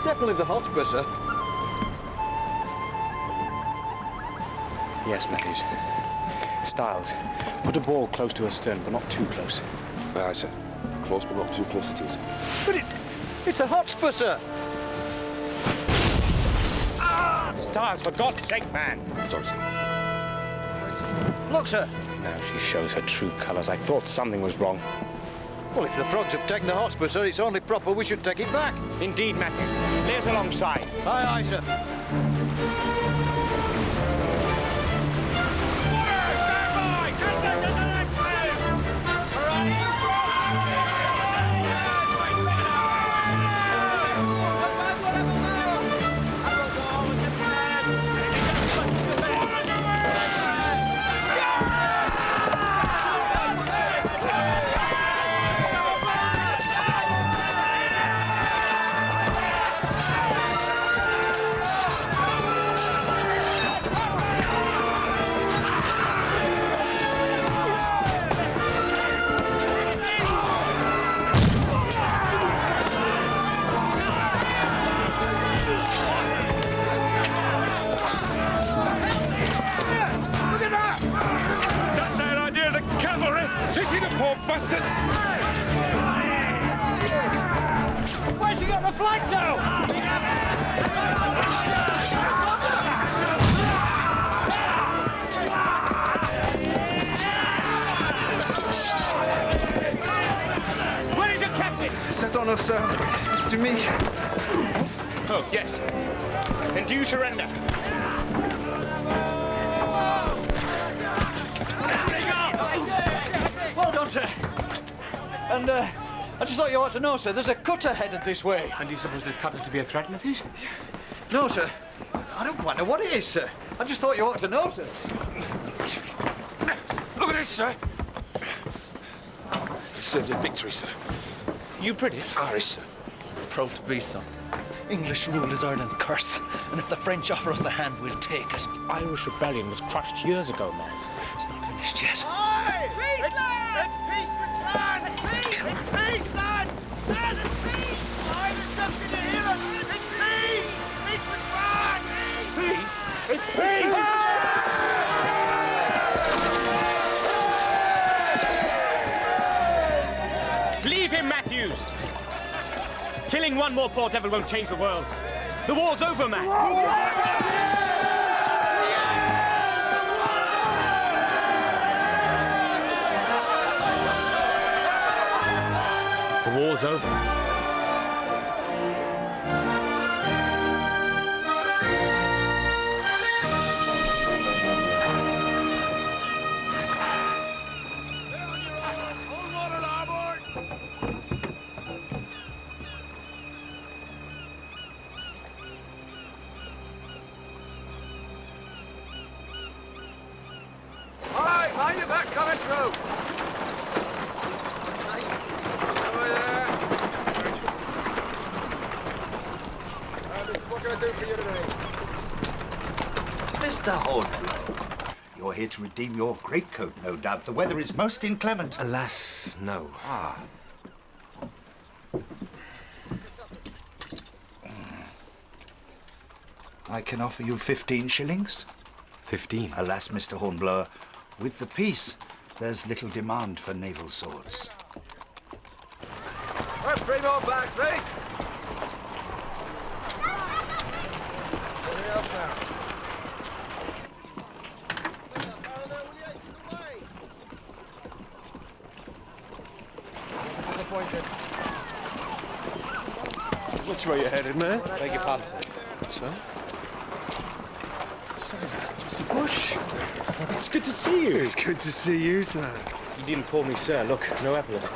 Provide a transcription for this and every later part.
Definitely the Hotspur, sir. Yes, Matthews. Styles, put a ball close to her stern, but not too close. Aye, sir. Close, but not too close it is. But it's a Hotspur, sir. Styles, for God's sake, man! Sorry, sir. Look, sir. Now she shows her true colours. I thought something was wrong. Well, if the frogs have taken the Hotspur, sir, it's only proper we should take it back. Indeed, Matthews. Lay us alongside. Aye, aye, sir. Bastards! Where's she got the flag now? Where is your captain? Set on us, sir. It's to me. Oh, yes. Then do you surrender? Well done, sir. And, I just thought you ought to know, sir, there's a cutter headed this way. And do you suppose this cutter to be a threat, Matthews? No, sir. I don't quite know what it is, sir. I just thought you ought to know, sir. Look at this, sir. It served a victory, sir. You British? Irish, sir. Proud to be, son. English rule is Ireland's curse, and if the French offer us a hand, we'll take it. Irish rebellion was crushed years ago, man. It's not finished yet. Aye! Peace, lads! It's peace with France! It's peace! It's peace, lads! Lads, it's peace! Irish something to hear us! It's peace! Peace with France! Peace? It's peace! Leave him, Matthews! Killing one more poor devil won't change the world. The war's over, man! The war's over. Mind your back coming through. Over there. What can I do for you today? Mr. Hornblower, you're here to redeem your greatcoat, no doubt. The weather is most inclement. Alas, no. Ah. I can offer you 15 shillings. 15. Alas, Mr. Hornblower, with the peace, there's little demand for naval swords. Have 3 more bags, mate. Anything else now? Disappointed. Which way you headed, man? Beg your pardon, sir. Sir? Sir, Mr. Bush. It's good to see you. It's good to see you, sir. You didn't call me sir. Look, no epaulet.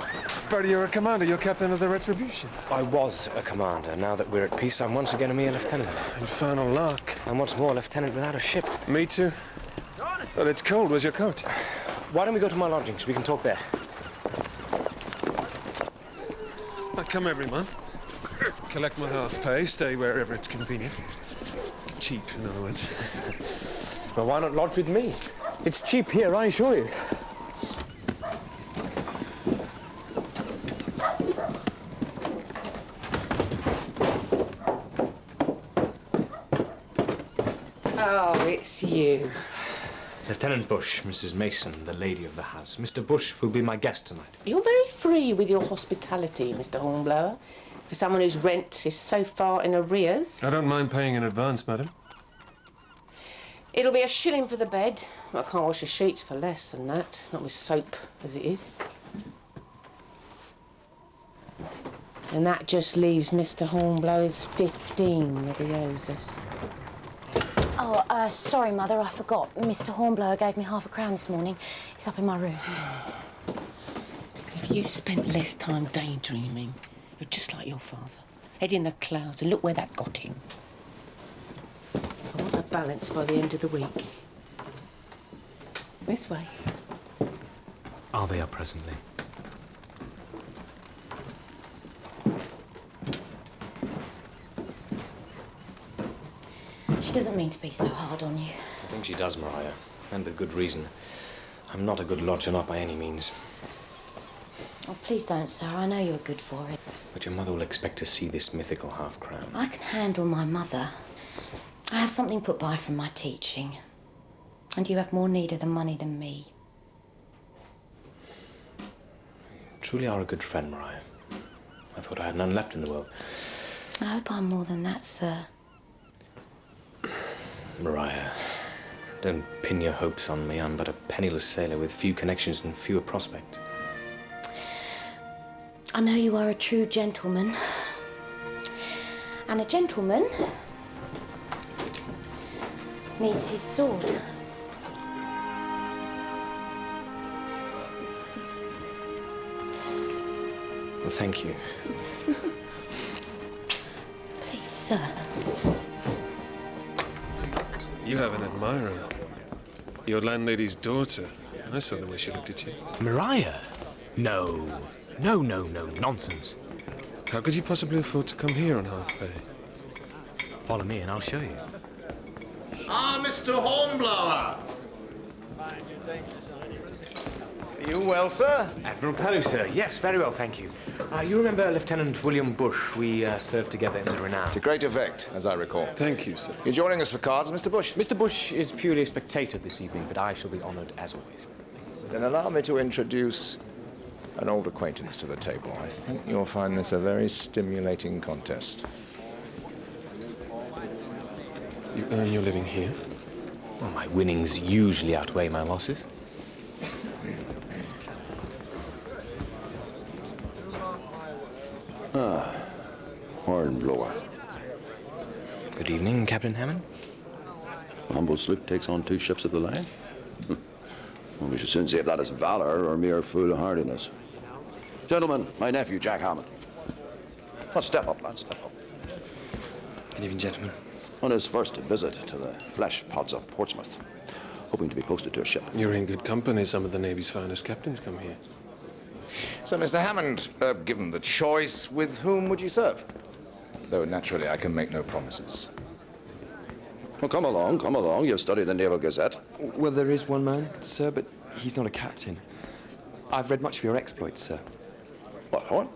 But you're a commander. You're captain of the Retribution. I was a commander. Now that we're at peace, I'm once again a mere lieutenant. Infernal luck. I'm once more a lieutenant without a ship. Me too. But it's cold. Where's your coat? Why don't we go to my lodgings? We can talk there. I come every month, collect my half pay, stay wherever it's convenient. Cheap, in other words. Well, why not lodge with me? It's cheap here, I assure you. Oh, it's you. Lieutenant Bush, Mrs. Mason, the lady of the house. Mr. Bush will be my guest tonight. You're very free with your hospitality, Mr. Hornblower, for someone whose rent is so far in arrears. I don't mind paying in advance, madam. It'll be £1 for the bed. I can't wash the sheets for less than that, not with soap as it is. And that just leaves Mr. Hornblower's 15 that he owes us. Oh, sorry, Mother, I forgot. Mr. Hornblower gave me £0.50 this morning. It's up in my room. If you spent less time daydreaming, you're just like your father. Head in the clouds, and look where that got him. I want a balance by the end of the week. This way. I'll be up presently. She doesn't mean to be so hard on you. I think she does, Mariah, and with good reason. I'm not a good lodger, not by any means. Oh, please don't, sir. I know you're good for it. But your mother will expect to see this mythical half-crown. I can handle my mother. I have something put by from my teaching. And you have more need of the money than me. You truly are a good friend, Mariah. I thought I had none left in the world. I hope I'm more than that, sir. Mariah, don't pin your hopes on me. I'm but a penniless sailor with few connections and fewer prospects. I know you are a true gentleman. And a gentleman needs his sword. Well, thank you. Please, sir. You have an admirer. Your landlady's daughter. I saw the way she looked at you. Mariah? No. No, nonsense. How could you possibly afford to come here on half pay? Follow me and I'll show you. Ah, Mr. Hornblower. Are you well, sir? Admiral Pellew, sir. Yes, very well, thank you. You remember Lieutenant William Bush? We served together in the Renown. To great effect, as I recall. Thank you, sir. You're joining us for cards, Mr. Bush? Mr. Bush is purely a spectator this evening, but I shall be honoured as always. Then allow me to introduce an old acquaintance to the table. I think you'll find this a very stimulating contest. You earn your living here? Well, my winnings usually outweigh my losses. Hornblower. Good evening, Captain Hammond. Humble sloop takes on 2 ships of the line. Well, we should soon see if that is valor or mere foolhardiness. Gentlemen, my nephew, Jack Hammond. Oh, step up, lad, step up. Good evening, gentlemen. On his first visit to the flesh pods of Portsmouth, hoping to be posted to a ship. You're in good company. Some of the Navy's finest captains come here. So, Mr. Hammond, given the choice, with whom would you serve? Though, naturally, I can make no promises. Well, come along. You've studied the Naval Gazette. Well, there is one man, sir, but he's not a captain. I've read much of your exploits, sir. What, Horn?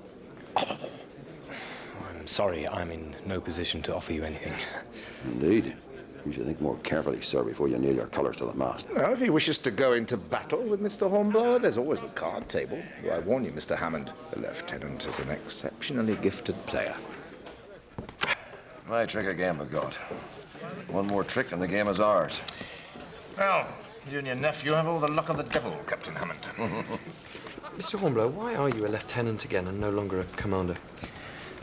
I'm sorry, I'm in no position to offer you anything. Indeed. You should think more carefully, sir, before you nail your colours to the mast. Well, if he wishes to go into battle with Mr. Hornblower, there's always the card table. I warn you, Mr. Hammond, the lieutenant is an exceptionally gifted player. My trick again, by God. One more trick and the game is ours. Well, you and your nephew have all the luck of the devil, Captain Hammond. Mr. Hornblower, why are you a lieutenant again and no longer a commander?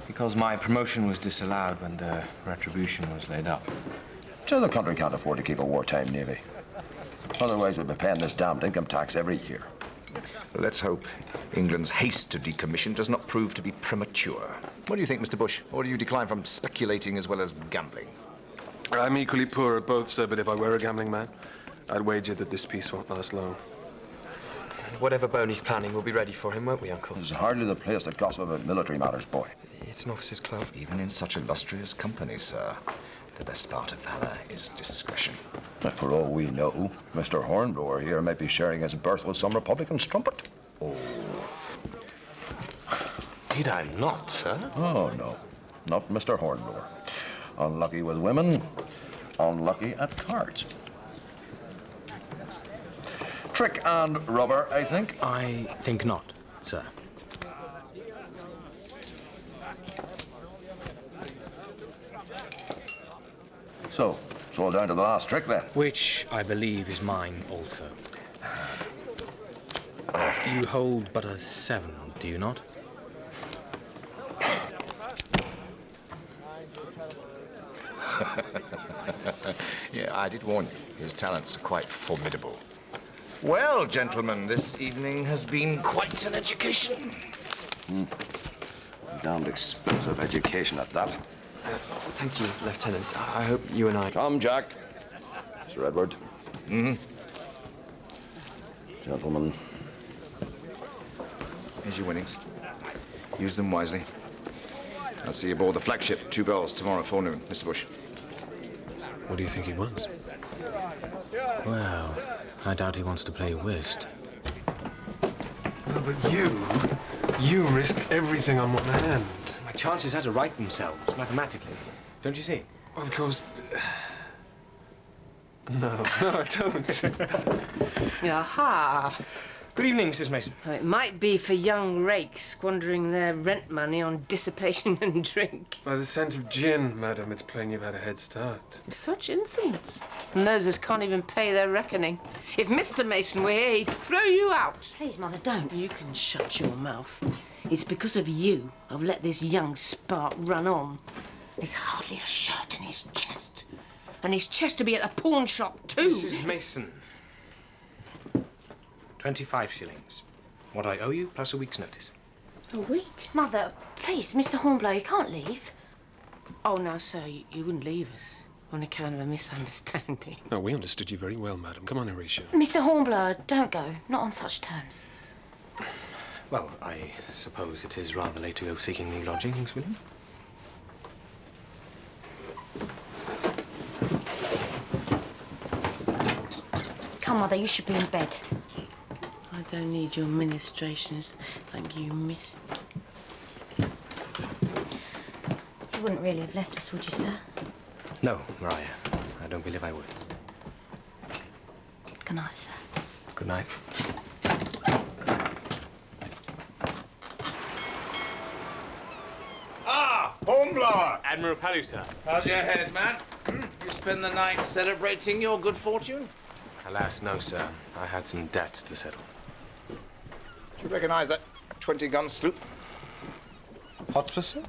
Because my promotion was disallowed when the retribution was laid up. So the country can't afford to keep a wartime navy. Otherwise, we'd be paying this damned income tax every year. Let's hope England's haste to decommission does not prove to be premature. What do you think, Mr. Bush? Or do you decline from speculating as well as gambling? I'm equally poor at both, sir, but if I were a gambling man, I'd wager that this peace won't last long. whatever Boney's planning will be ready for him, won't we, Uncle? This is hardly the place to gossip about military matters, boy. It's an officer's club. Even in such illustrious company, sir, the best part of valor is discretion. For all we know, Mr. Hornblower here might be sharing his berth with some Republican strumpet. Oh. Indeed I'm not, sir. Oh, no. Not Mr. Hornblower. Unlucky with women, unlucky at cards. Trick and rubber, I think. I think not, sir. So, it's all down to the last trick then. Which I believe is mine also. You hold but a 7, do you not? Yeah, I did warn you. His talents are quite formidable. Well, gentlemen, this evening has been quite an education. Damned expensive education at that. Thank you, Lieutenant. I hope you and I... Come, Jack. Sir Edward. Gentlemen. Here's your winnings. Use them wisely. I'll see you aboard the flagship, 2 bells, tomorrow forenoon, Mr. Bush. What do you think he wants? Well, I doubt he wants to play whist. No, but you risked everything on one hand. My chances had to right themselves, mathematically. Don't you see? Of course. No, I don't. Aha! Good evening, Mrs. Mason. Well, it might be for young rakes squandering their rent money on dissipation and drink. By the scent of gin, madam, it's plain you've had a head start. Such insolence. And those as can't even pay their reckoning. If Mr. Mason were here, he'd throw you out. Please, Mother, don't. You can shut your mouth. It's because of you I've let this young spark run on. There's hardly a shirt in his chest. And his chest to be at the pawn shop, too. Mrs. Mason. 25 shillings. What I owe you, plus a week's notice. A week? Mother, please, Mr. Hornblower, you can't leave. Oh, now, sir, you wouldn't leave us on account of a misunderstanding. No, we understood you very well, madam. Come on, Horatio. Mr. Hornblower, don't go. Not on such terms. Well, I suppose it is rather late to go seeking new lodgings, William. Come, Mother, you should be in bed. I don't need your ministrations. Thank you, miss. You wouldn't really have left us, would you, sir? No, Mariah. I don't believe I would. Good night, sir. Good night. Ah, Hornblower! Admiral Palu, sir. How's your head, man? You spend the night celebrating your good fortune? Alas, no, sir. I had some debts to settle. Do you recognize that 20-gun sloop? Hotspur, sir?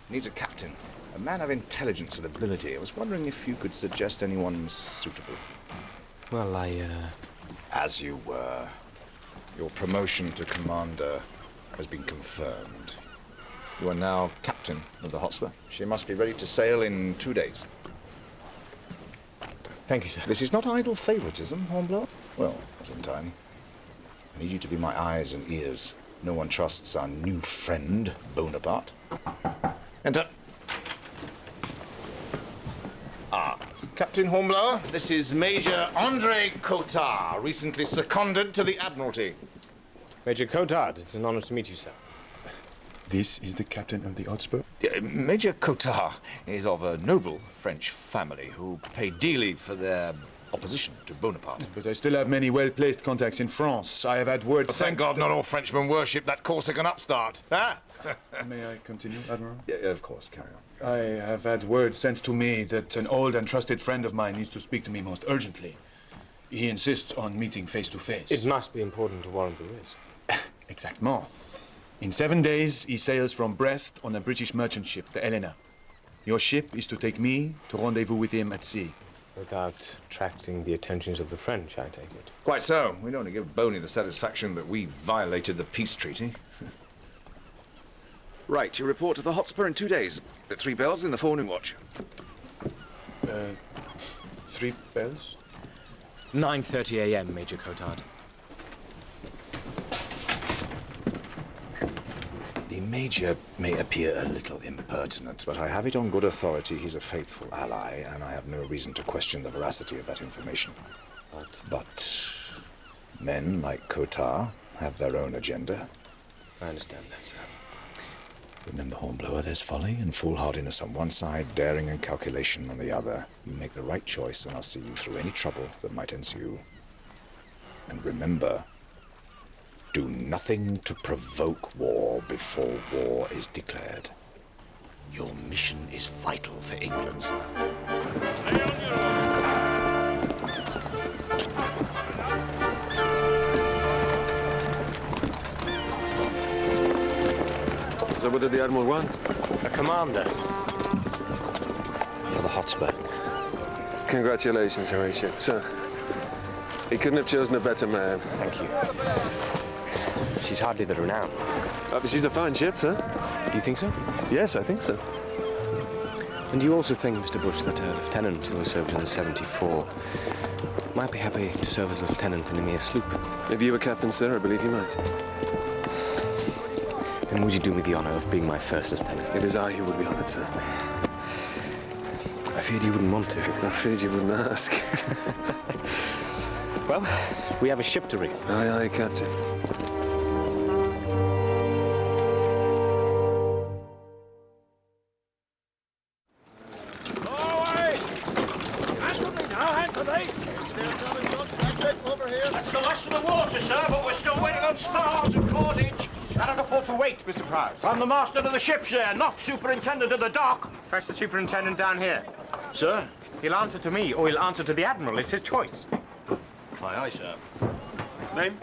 Needs a captain. A man of intelligence and ability. I was wondering if you could suggest anyone suitable. Well, As you were. Your promotion to commander has been confirmed. You are now captain of the Hotspur. She must be ready to sail in 2 days. Thank you, sir. This is not idle favoritism, Hornblower. Well, not entirely. I need you to be my eyes and ears. No one trusts our new friend, Bonaparte. Enter. Captain Hornblower, this is Major Andre Cotard, recently seconded to the Admiralty. Major Cotard, it's an honor to meet you, sir. This is the captain of the Hotspur? Major Cotard is of a noble French family who pay dearly for their opposition to Bonaparte. But I still have many well-placed contacts in France. I have had word But thank God not all Frenchmen worship that Corsican upstart. Ah? May I continue, Admiral? Yeah, of course, carry on. I have had word sent to me that an old and trusted friend of mine needs to speak to me most urgently. He insists on meeting face to face. It must be important to warrant the risk. Exactement. In 7 days, he sails from Brest on a British merchant ship, the Helena. Your ship is to take me to rendezvous with him at sea. Without attracting the attentions of the French, I take it. Quite so. We don't want to give Boney the satisfaction that we violated the peace treaty. Right, you report to the Hotspur in 2 days. At 3 bells in the forenoon watch. 3 bells? 9:30 a.m., Major Cotard. Major may appear a little impertinent, but I have it on good authority he's a faithful ally, and I have no reason to question the veracity of that information. But men like Kotar have their own agenda. I understand that, sir. Remember, Hornblower, there's folly and foolhardiness on one side, daring and calculation on the other. You make the right choice, and I'll see you through any trouble that might ensue. And remember, do nothing to provoke war before war is declared. Your mission is vital for England, sir. So what did the Admiral want? A commander. For the Hotspur. Congratulations, Horatio. Sir, he couldn't have chosen a better man. Thank you. She's hardly the renown. But she's a fine ship, sir. Do you think so? Yes, I think so. And do you also think, Mr. Bush, that a lieutenant who has served in the 74 might be happy to serve as a lieutenant in a mere sloop? If you were captain, sir, I believe he might. And would you do me the honor of being my first lieutenant? It is I who would be honored, sir. I feared you wouldn't want to. I feared you wouldn't ask. Well, we have a ship to rig. Aye, aye, Captain. That's the last of the water, sir, but we're still waiting on spars and cordage. Cannot afford to wait, Mr. Prowse. I'm the master of the ship, sir, not superintendent of the dock. Fetch the superintendent down here. Sir? He'll answer to me, or he'll answer to the Admiral. It's his choice. Aye, aye, sir. Name?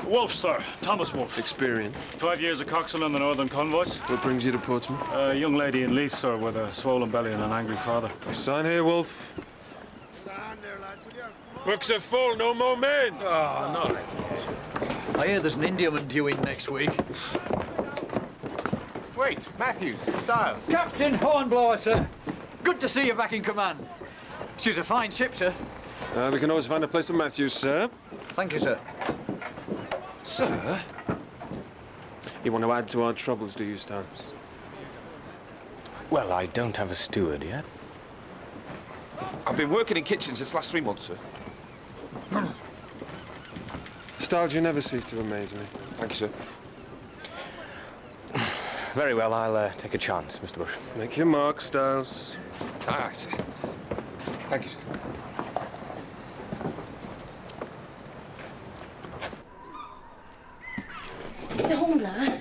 Wolf, sir. Thomas Wolf. Experience. 5 years of coxswain on the Northern Convoys. What brings you to Portsmouth? A young lady in Leith, sir, with a swollen belly and an angry father. Sign here, Wolf. Books are full, no more men. Oh, no. I hear there's an Indiaman due in next week. Wait, Matthews, Styles. Captain Hornblower, sir. Good to see you back in command. She's a fine ship, sir. We can always find a place for Matthews, sir. Thank you, sir. Sir? You want to add to our troubles, do you, Styles? Well, I don't have a steward yet. I've been working in kitchens this last 3 months, sir. Styles, you never cease to amaze me. Thank you, sir. Very well, I'll take a chance, Mr. Bush. Make your mark, Styles. All right, sir. Thank you, sir. Mr. Hornblower?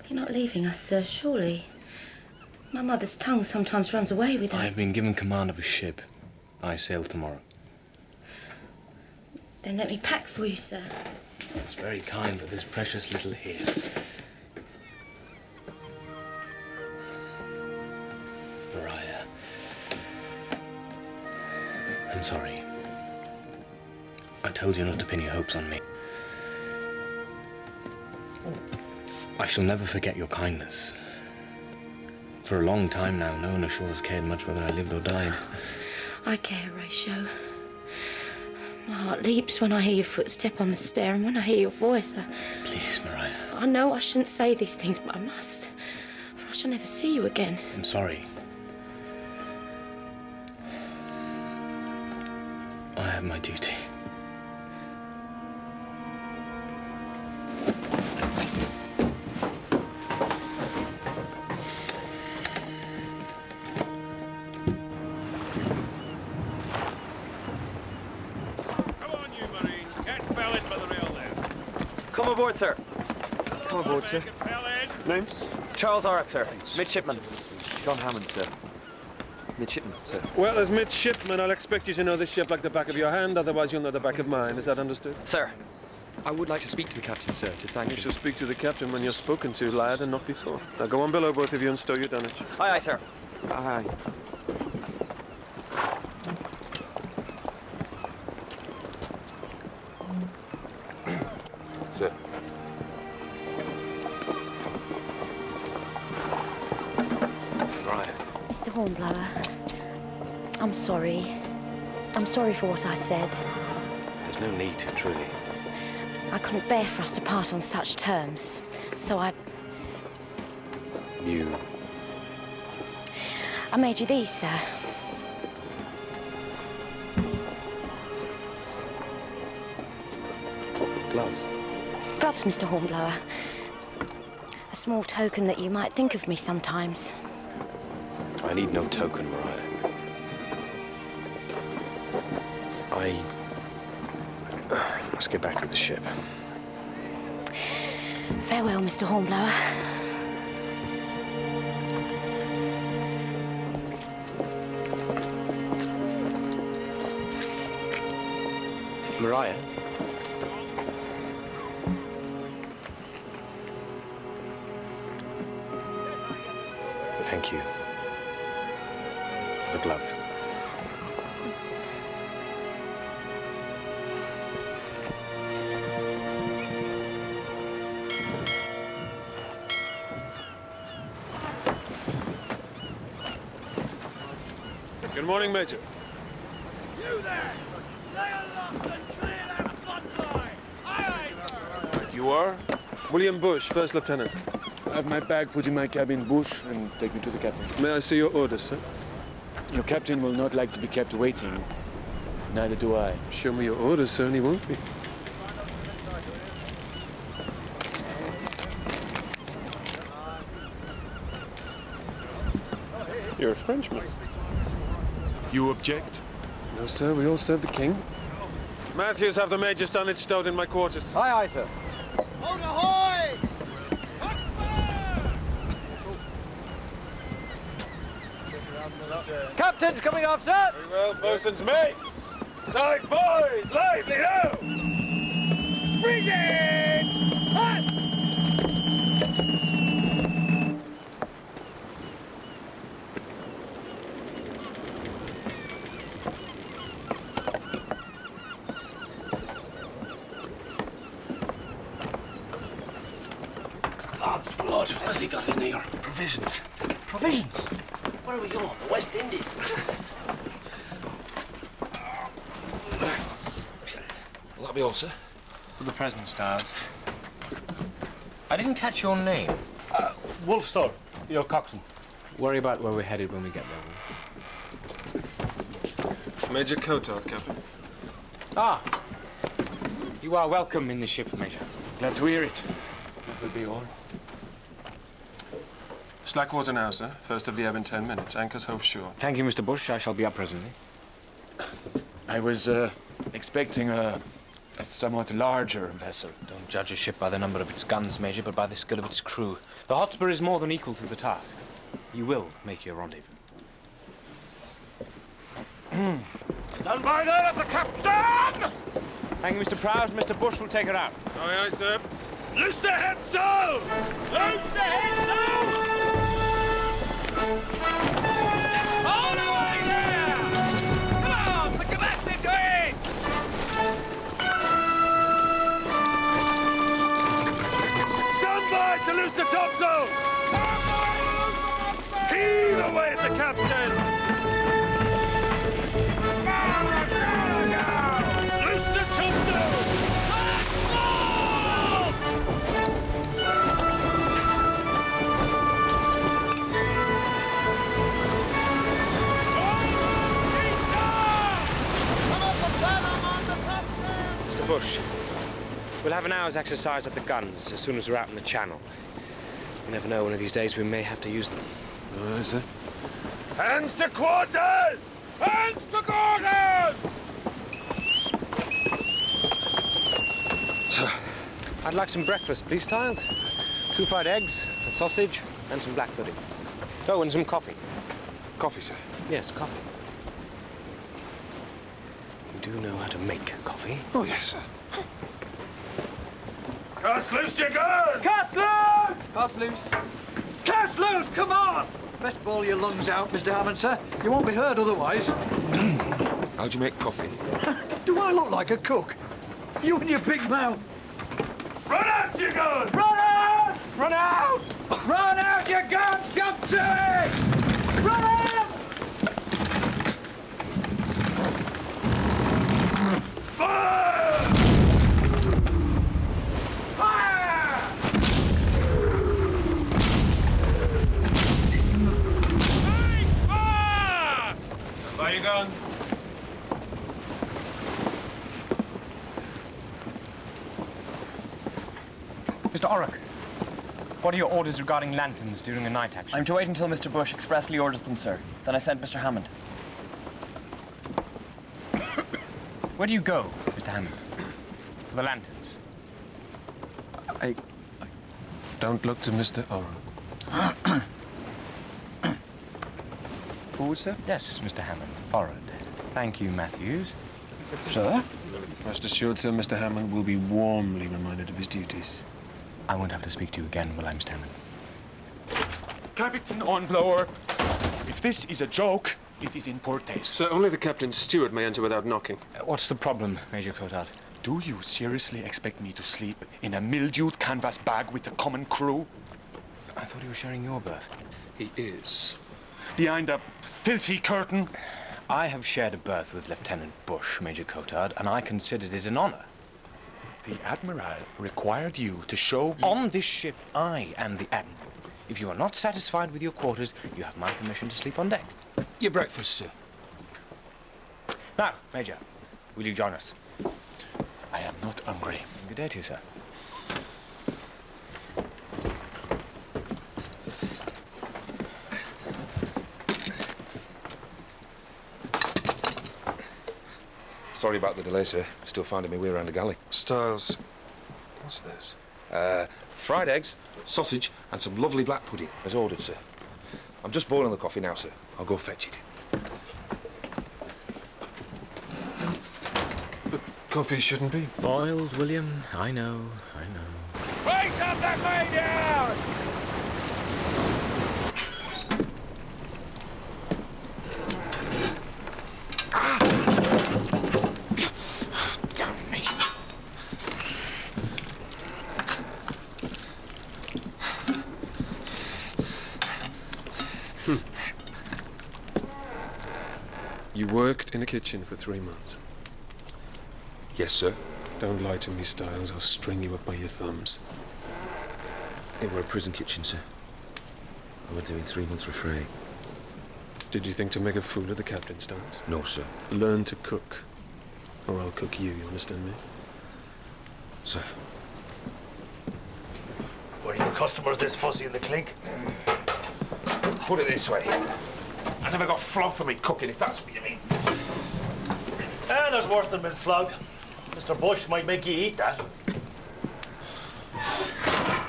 You're not leaving us, sir, surely? My mother's tongue sometimes runs away with her. I've been given command of a ship. I sail tomorrow. Then let me pack for you, sir. That's very kind for this precious little here. Mariah. I'm sorry. I told you not to pin your hopes on me. I shall never forget your kindness. For a long time now, no one ashore has cared much whether I lived or died. I care, Horatio. My heart leaps when I hear your footstep on the stair, and when I hear your voice, Please, Mariah. I know I shouldn't say these things, but I must. For I shall never see you again. I'm sorry. I have my duty. Come aboard, sir. Come aboard, sir. Names? Charles Orrick, sir. Midshipman. John Hammond, sir. Midshipman, sir. Well, as midshipman, I'll expect you to know this ship like the back of your hand, otherwise you'll know the back of mine. Is that understood? Sir. I would like to speak to the captain, sir, to thank You him. shall speak to the captain when you're spoken to, lad, and not before. Now go on below, both of you, and stow your dunnage. Aye, aye, sir. Aye. Sir. Right. Mr. Hornblower, I'm sorry. I'm sorry for what I said. There's no need to, truly. I couldn't bear for us to part on such terms, so I made you these, sir. Gloves? Gloves, Mr. Hornblower. A small token that you might think of me sometimes. I need no token, Mariah. I must get back to the ship. Farewell, Mr. Hornblower. Mariah? Thank you for the gloves. Good morning, Major. You there! Lay aloft and clear that front line! Aye, aye, sir! You are? William Bush, First Lieutenant. Have my bag put in my cabin, Bush, and take me to the captain. May I see your orders, sir? Your captain will not like to be kept waiting. Neither do I. Show me your orders, sir, and he won't be. You're a Frenchman. You object? No, sir. We all serve the king. Matthews, have the Major's dunnage stowed in my quarters. Aye, aye, sir. Hold ahoy! Captain's coming off, sir! Very well, bosun's mates. Side boys, lively ho! Freezing! Hot! God's blood, what has he got in here? Provisions. Provisions? Where are we going? The West Indies? Will that be all, sir? For the present, Stars. I didn't catch your name. Wolf, sir. Your coxswain. Worry about where we're headed when we get there. Major Cotard, Captain. Ah. You are welcome in the ship, Major. Glad to hear it. That will be all. Slack water now, sir. First of the ebb in 10 minutes. Anchors hove shore. Thank you, Mr. Bush. I shall be up presently. I was expecting a somewhat larger vessel. Don't judge a ship by the number of its guns, Major, but by the skill of its crew. The Hotspur is more than equal to the task. You will make your rendezvous. Stand by there at the capstan! Thank you, Mr. Prowse. Mr. Bush will take her out. Aye, aye, sir. Loose the headsail! Loose the headsail! All the way there! Come on, put your backs into it! Stand by to loose the topsail! Heave away at the captain! Loose the topsail! Mr. Bush, we'll have an hour's exercise at the guns as soon as we're out in the channel. You never know, one of these days we may have to use them. Aye, sir. Hands to quarters! Hands to quarters! Sir, I'd like some breakfast, please, Stiles. 2 fried eggs, a sausage, and some black pudding. Oh, and some coffee. Coffee, sir. Yes, coffee. You do know how to make coffee? Oh, yes, sir. Cast loose your gun! Cast loose! Cast loose. Cast loose, come on! Best bawl your lungs out, Mr. Hammond, sir. You won't be heard otherwise. How do you make coffee? Do I look like a cook? You and your big mouth. Run out your gun! Run out! Run out! Run out your guns, Captain! Run out! Fire! Mr. Orrock, what are your orders regarding lanterns during a night action? I'm to wait until Mr. Bush expressly orders them, sir. Then I sent Mr. Hammond. Where do you go, Mr. Hammond, for the lanterns? I don't look to Mr. Orrock. Forward, sir? Yes, Mr. Hammond, forward. Thank you, Matthews. Sir? Rest assured, sir, Mr. Hammond will be warmly reminded of his duties. I won't have to speak to you again, will I, Mr. Hammond? Captain Hornblower, if this is a joke, it is in poor taste. Sir, only the captain's steward may enter without knocking. What's the problem, Major Cotard? Do you seriously expect me to sleep in a mildewed canvas bag with the common crew? I thought he was sharing your berth. He is. Behind a filthy curtain? I have shared a berth with Lieutenant Bush, Major Cotard, and I considered it an honor. The Admiral required you to show... On this ship, I am the Admiral. If you are not satisfied with your quarters, you have my permission to sleep on deck. Your breakfast, sir. Now, Major, will you join us? I am not hungry. Good day to you, sir. Sorry about the delay, sir. Still finding me way around the galley. Styles, what's this? Fried eggs, sausage, and some lovely black pudding, as ordered, sir. I'm just boiling the coffee now, sir. I'll go fetch it. But coffee shouldn't be. Boiled, William. I know, I know. Raise up that way down! Damn me. You worked in a kitchen for 3 months. Yes, sir. Don't lie to me, Styles. I'll string you up by your thumbs. It were a prison kitchen, sir. I were doing 3 months for free. Did you think to make a fool of the captain, Styles? No, sir. Learn to cook, or I'll cook you understand me? Sir. Were your customers this fussy in the clink? Put it this way. I never got flogged for me cooking, if that's what you mean. There's worse than being flogged. Mr. Bush might make you eat that.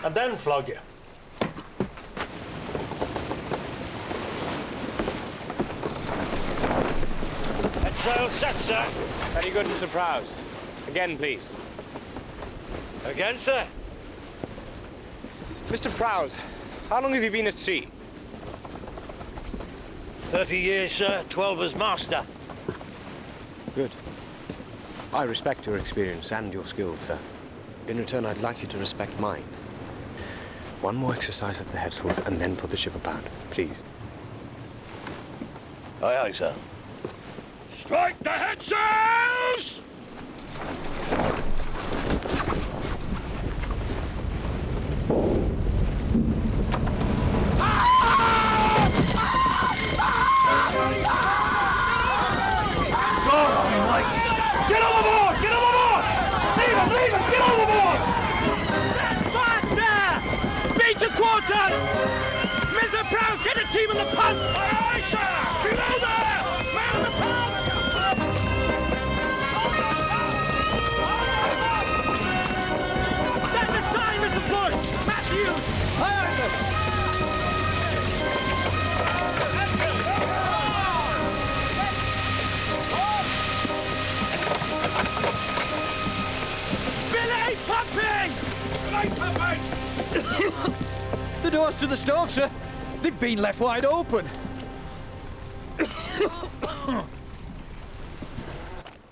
And then flog you. That sail set, sir. Very good, Mr. Prowse. Again, please. Again, sir? Mr. Prowse, how long have you been at sea? 30 years, sir. 12 as master. Good. I respect your experience and your skills, sir. In return, I'd like you to respect mine. One more exercise at the headsails and then put the ship about, please. Aye, aye, sir. Strike the headsails! Get overboard! Get overboard! Leave us! Leave us! Get overboard! Faster! Beat to quarters! Mr. Prowse, get a team in the punt! Aye, aye, sir! Below there! Man in the punt! Stand aside, Mr. Bush! Matthews! Aye, aye, sir! Billy, pumping! Billy, pumping! The doors to the stove, sir. They've been left wide open.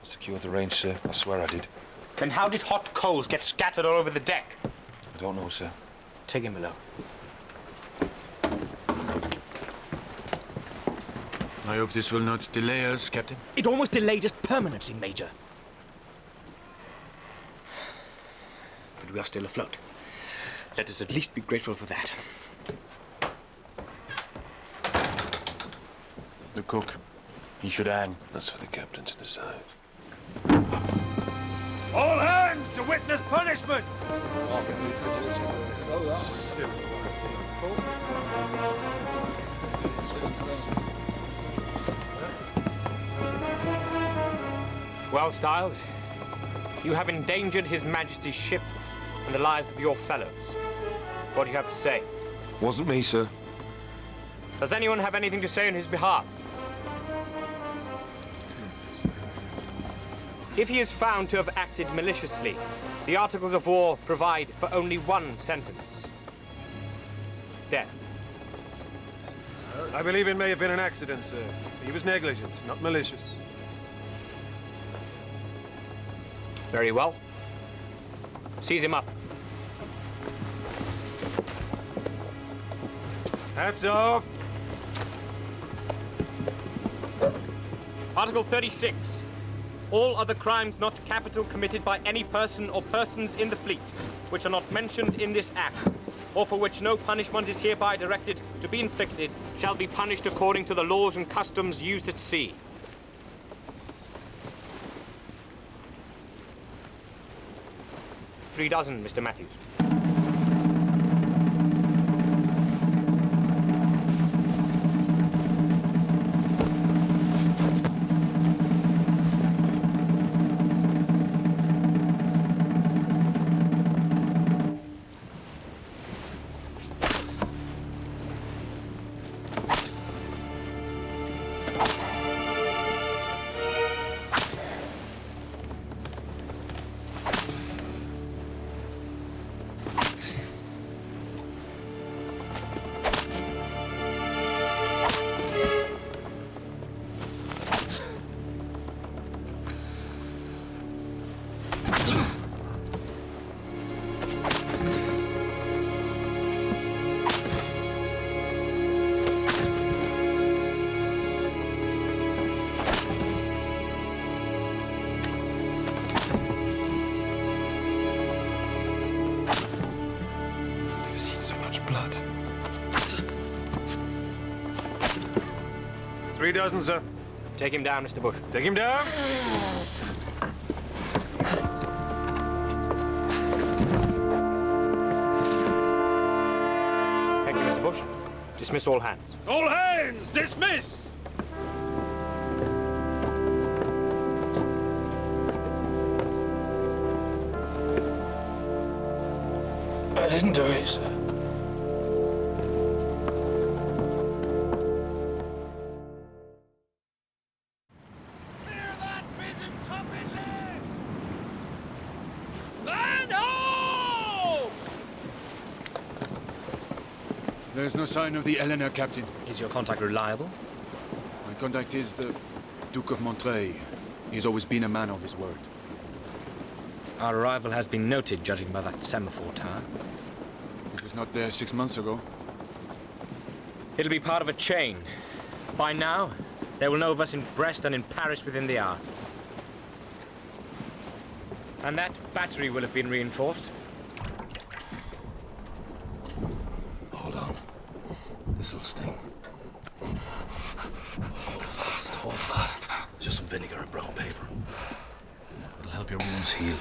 Secured the range, sir. I swear I did. Then how did hot coals get scattered all over the deck? I don't know, sir. Take him below. I hope this will not delay us, Captain. It almost delayed us permanently, Major. But we are still afloat. Let us at least be grateful for that. The cook. He should hang. That's for the captain to decide. All hands to witness punishment! Well, Styles, you have endangered His Majesty's ship and the lives of your fellows. What do you have to say? Wasn't me, sir. Does anyone have anything to say on his behalf? If he is found to have acted maliciously, the Articles of War provide for only one sentence: death. I believe it may have been an accident, sir. He was negligent, not malicious. Very well. Seize him up. Hats off! Article 36. All other crimes not capital committed by any person or persons in the fleet, which are not mentioned in this Act, or for which no punishment is hereby directed to be inflicted, shall be punished according to the laws and customs used at sea. $3 dozen, Mr. Matthews. $3 dozen, sir. Take him down, Mr. Bush. Take him down. Thank you, Mr. Bush. Dismiss all hands. All hands, dismiss! I didn't do it, sir. There's no sign of the Eleanor, Captain. Is your contact reliable? My contact is the Duke of Montreuil. He's always been a man of his word. Our arrival has been noted, judging by that semaphore tower. It was not there 6 months ago. It'll be part of a chain. By now, they will know of us in Brest and in Paris within the hour. And that battery will have been reinforced. Hold on. This'll sting. Hold fast, hold fast. Just some vinegar and brown paper. It'll help your wounds heal.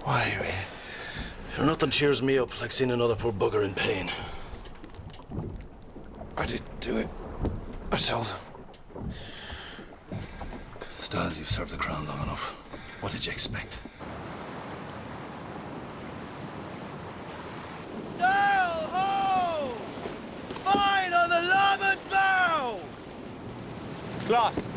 Why, nothing cheers me up like seeing another poor bugger in pain. I didn't do it. I told him. Styles, you've served the crown long enough. What did you expect? Sail ho! Fine on the larboard bow! Glass.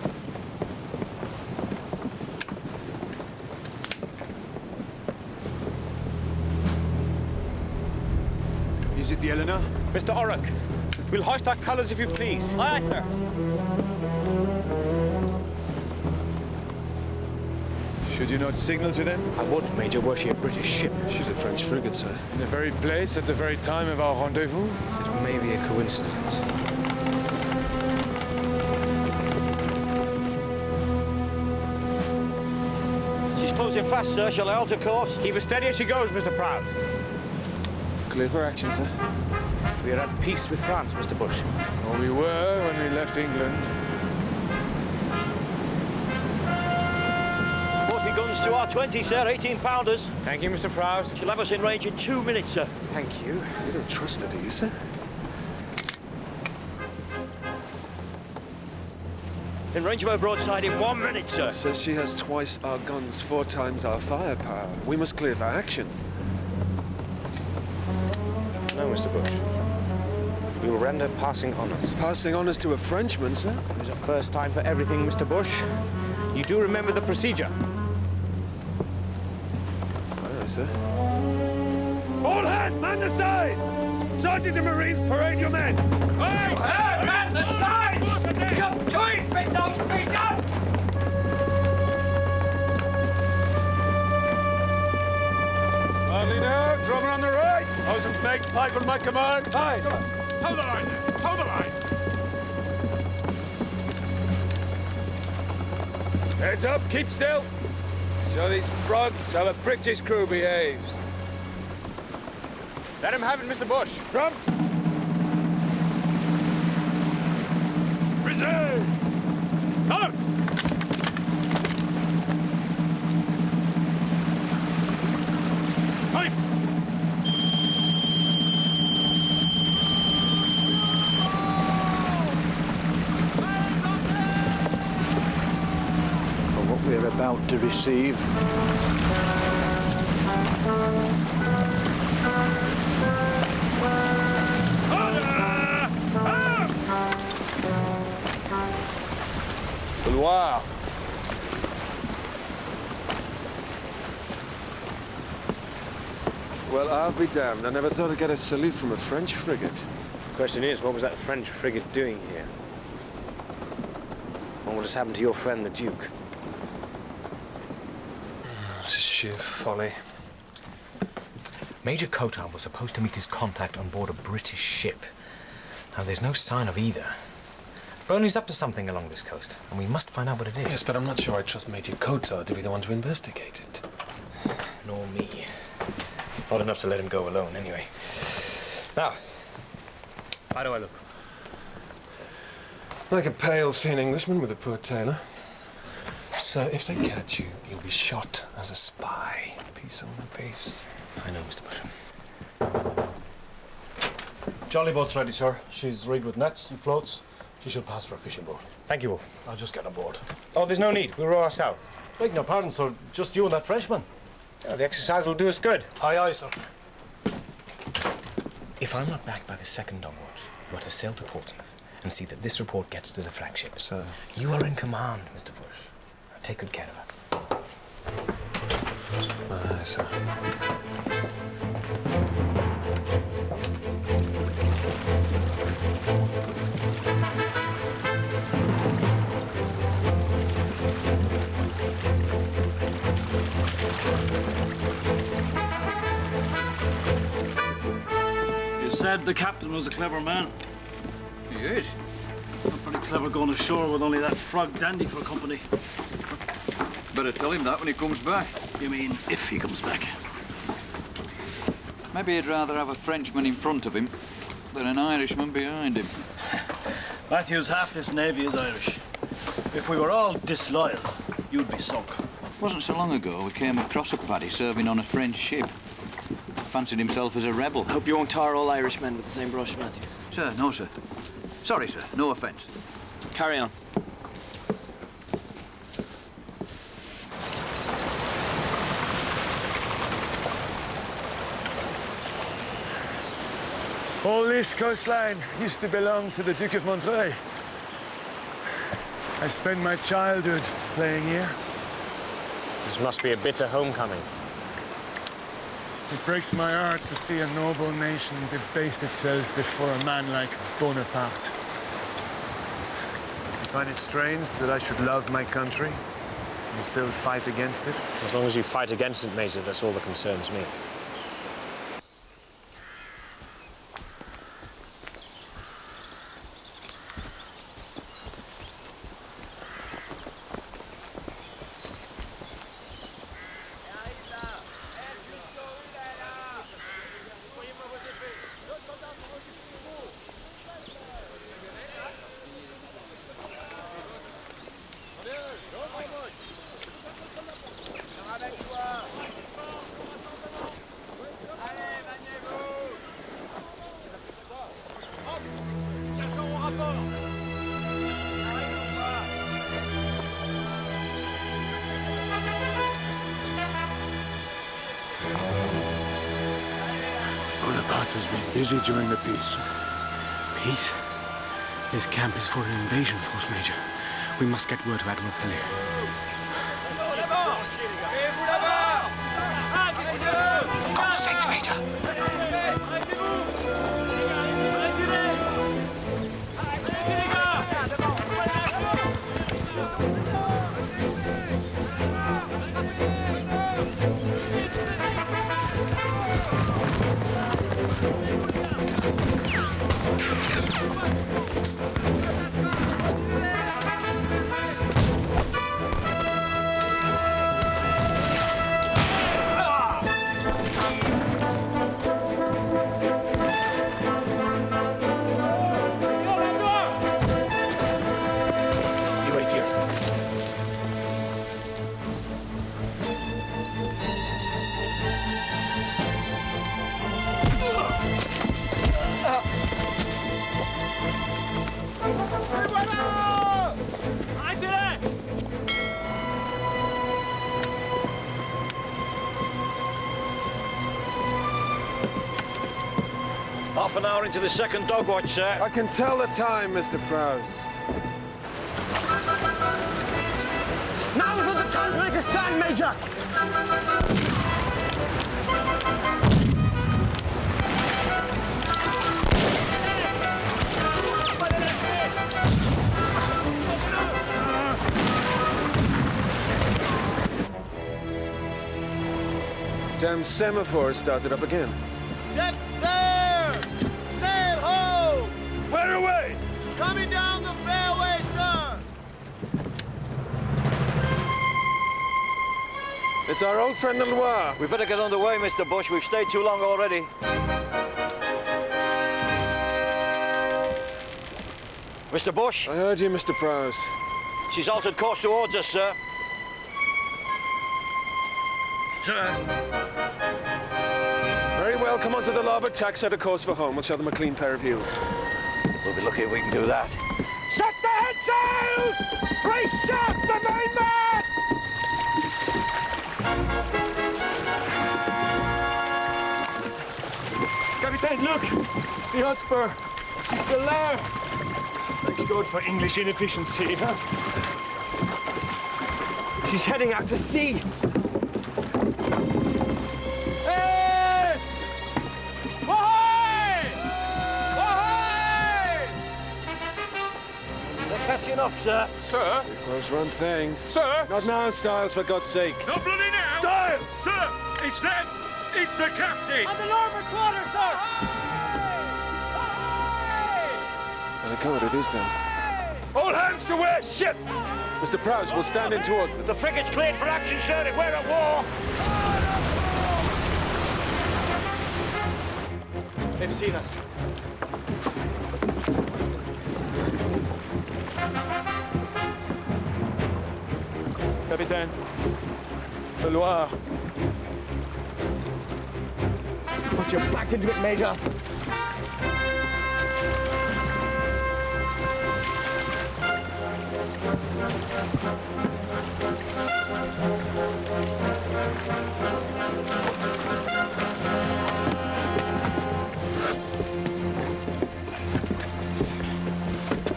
Is it the Eleanor? Mr. Orrock, we'll hoist our colours if you please. Aye, aye, sir. Should you not signal to them? I would, Major, were she a British ship. She's a French frigate, sir. In the very place at the very time of our rendezvous? It may be a coincidence. She's closing fast, sir. Shall I alter course? Keep her steady as she goes, Mr. Prowse. Clear for action, sir. We are at peace with France, Mr. Bush. Well, we were when we left England. This to our 20, sir, 18-pounders. Thank you, Mr. Prowse. She'll have us in range in 2 minutes, sir. Thank you. You don't trust her, do you, sir? In range of her broadside in 1 minute, sir. Says she has twice our guns, 4 times our firepower. We must clear for action. No, Mr. Bush. We will render passing honours. Passing honours to a Frenchman, sir? There's a first time for everything, Mr. Bush. You do remember the procedure? Aye, sir. All hands, man the sides! Sergeant and Marines, parade your men! Hey, man the sides! Jump to it, big dogs, feet up! Hardly now, drummer on the right. Bosun's mates, pipe on my command. Aye. Toe the line there, toe the line. Heads up, keep still. Show these frogs how a British crew behaves. Let him have it, Mr. Bush. Drum. Reserve. Out. Pipe. For what we're about to receive. Wow. Well, I'll be damned. I never thought I'd get a salute from a French frigate. The question is, what was that French frigate doing here? And what has happened to your friend, the Duke? It's sheer folly. Major Cotar was supposed to meet his contact on board a British ship. Now, there's no sign of either. Burnley's up to something along this coast, and we must find out what it is. Yes, but I'm not sure I trust Major Cotar to be the one to investigate it. Nor me. Not enough to let him go alone, anyway. Now, how do I look? Like a pale, thin Englishman with a poor tailor. Sir, if they catch you, you'll be shot as a spy. Peace on the peace. I know, Mr. Bush. Jolly boat's ready, sir. She's rigged with nets and floats. She should pass for a fishing boat. Thank you, Wolf. I'll just get on board. Oh, there's no need. We'll row our south. Beg no pardon, sir. Just you and that Frenchman. Oh, the exercise will do us good. Aye, aye, sir. If I'm not back by the second dog watch, you are to sail to Portsmouth and see that this report gets to the flagship. Sir. You are in command, Mr. Bush. Now take good care of her. Aye, sir. You said the captain was a clever man. He is. Not very clever going ashore with only that frog dandy for company. Better tell him that when he comes back. You mean if he comes back? Maybe he'd rather have a Frenchman in front of him than an Irishman behind him. Matthews, half this navy is Irish. If we were all disloyal, you'd be sunk. Wasn't so long ago we came across a paddy serving on a French ship. Fancied himself as a rebel. Hope you won't tar all Irishmen with the same brush, Matthews. Sir, no, sir. Sorry, sir. No offence. Carry on. All this coastline used to belong to the Duke of Montreuil. I spent my childhood playing here. This must be a bitter homecoming. It breaks my heart to see a noble nation debase itself before a man like Bonaparte. You find it strange that I should love my country and still fight against it? As long as you fight against it, Major, that's all that concerns me. has been busy during the peace. Peace? This camp is for an invasion force, Major. We must get word to Admiral Pellier. For God's sake, Major! Half an hour into the second dog watch, sir. I can tell the time, Mr. Prowse. Now's not the time to make a stand, Major! Damn semaphore started up again. Get there! Sail ho! Where away? Coming down the fairway, sir! It's our old friend Loire. We better get underway, Mr. Bush. We've stayed too long already. Mr. Bush? I heard you, Mr. Prowse. She's altered course towards us, sir. Sir. Very well, come onto the larboard tack, set a course for home. We'll show them a clean pair of heels. We'll be lucky if we can do that. Set the headsails! Brace sharp the mainmast! Captain, look! The Hotspur. He's still there. Thank God for English inefficiency, huh? She's heading out to sea. Hey! Ahoy! Ahoy! They're catching up, sir. Sir? Close run thing. Sir? Not now, Styles, for God's sake. Not bloody now! Styles! Sir, it's them! It's the captain! On the larboard quarter, sir! By God, it is them. All hands to wear ship! Mr. Prowse will stand in towards them. The frigate's cleared for action, sir, if we're at war. They've seen us. Capitaine. The Loire. Put your back into it, Major.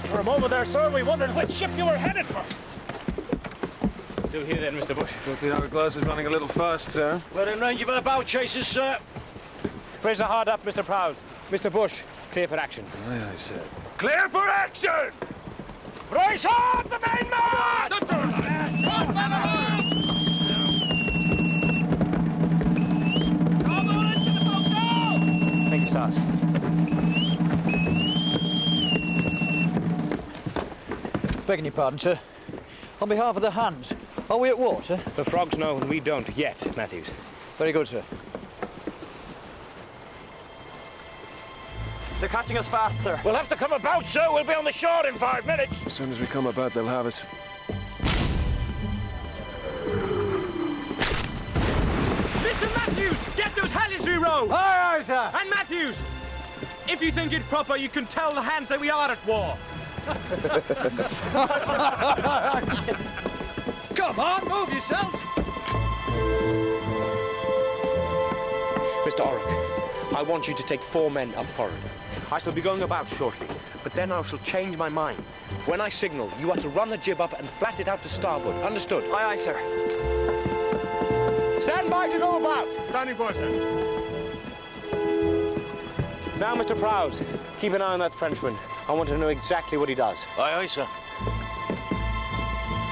For a moment there, sir, we wondered which ship you were headed for. Still here then, Mr. Bush. Thought the hourglass was running a little fast, sir. We're in range of our bow chasers, sir. Brace the hard up, Mr. Prowse. Mr. Bush, clear for action. Aye, aye, sir. Clear for action! Brace hard, the mainmast! Thank you, Stars. Begging your pardon, sir. On behalf of the hands, are we at war, sir? The frogs know and we don't yet, Matthews. Very good, sir. They're catching us fast, sir. We'll have to come about, sir. We'll be on the shore in 5 minutes. As soon as we come about, they'll have us. Mr. Matthews, get those halliards re-rowed! Aye, aye, sir! And Matthews, if you think it proper, you can tell the hands that we are at war. Come on, move yourselves! Mr. Orrick, I want you to take 4 men up forward. I shall be going about shortly, but then I shall change my mind. When I signal, you are to run the jib up and flat it out to starboard. Understood? Aye, aye, sir. Stand by to go about. Standing by, sir. Now, Mr. Prowse, keep an eye on that Frenchman. I want to know exactly what he does. Aye, aye, sir.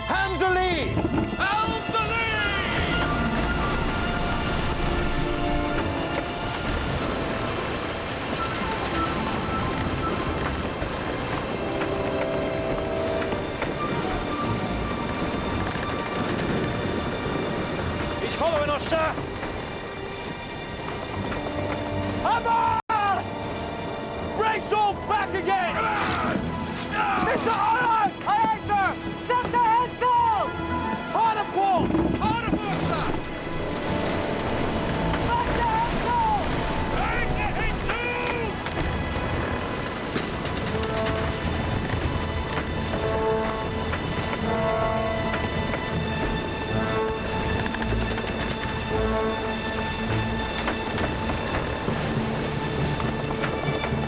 Hands a lee! Hands a lee! He's following us, sir. Avast! Brace all back again! Mr. Allen! Aye, aye, sir! Set the heads out! Hard a pull! Hard a pull, sir! Set the heads out! Take the heads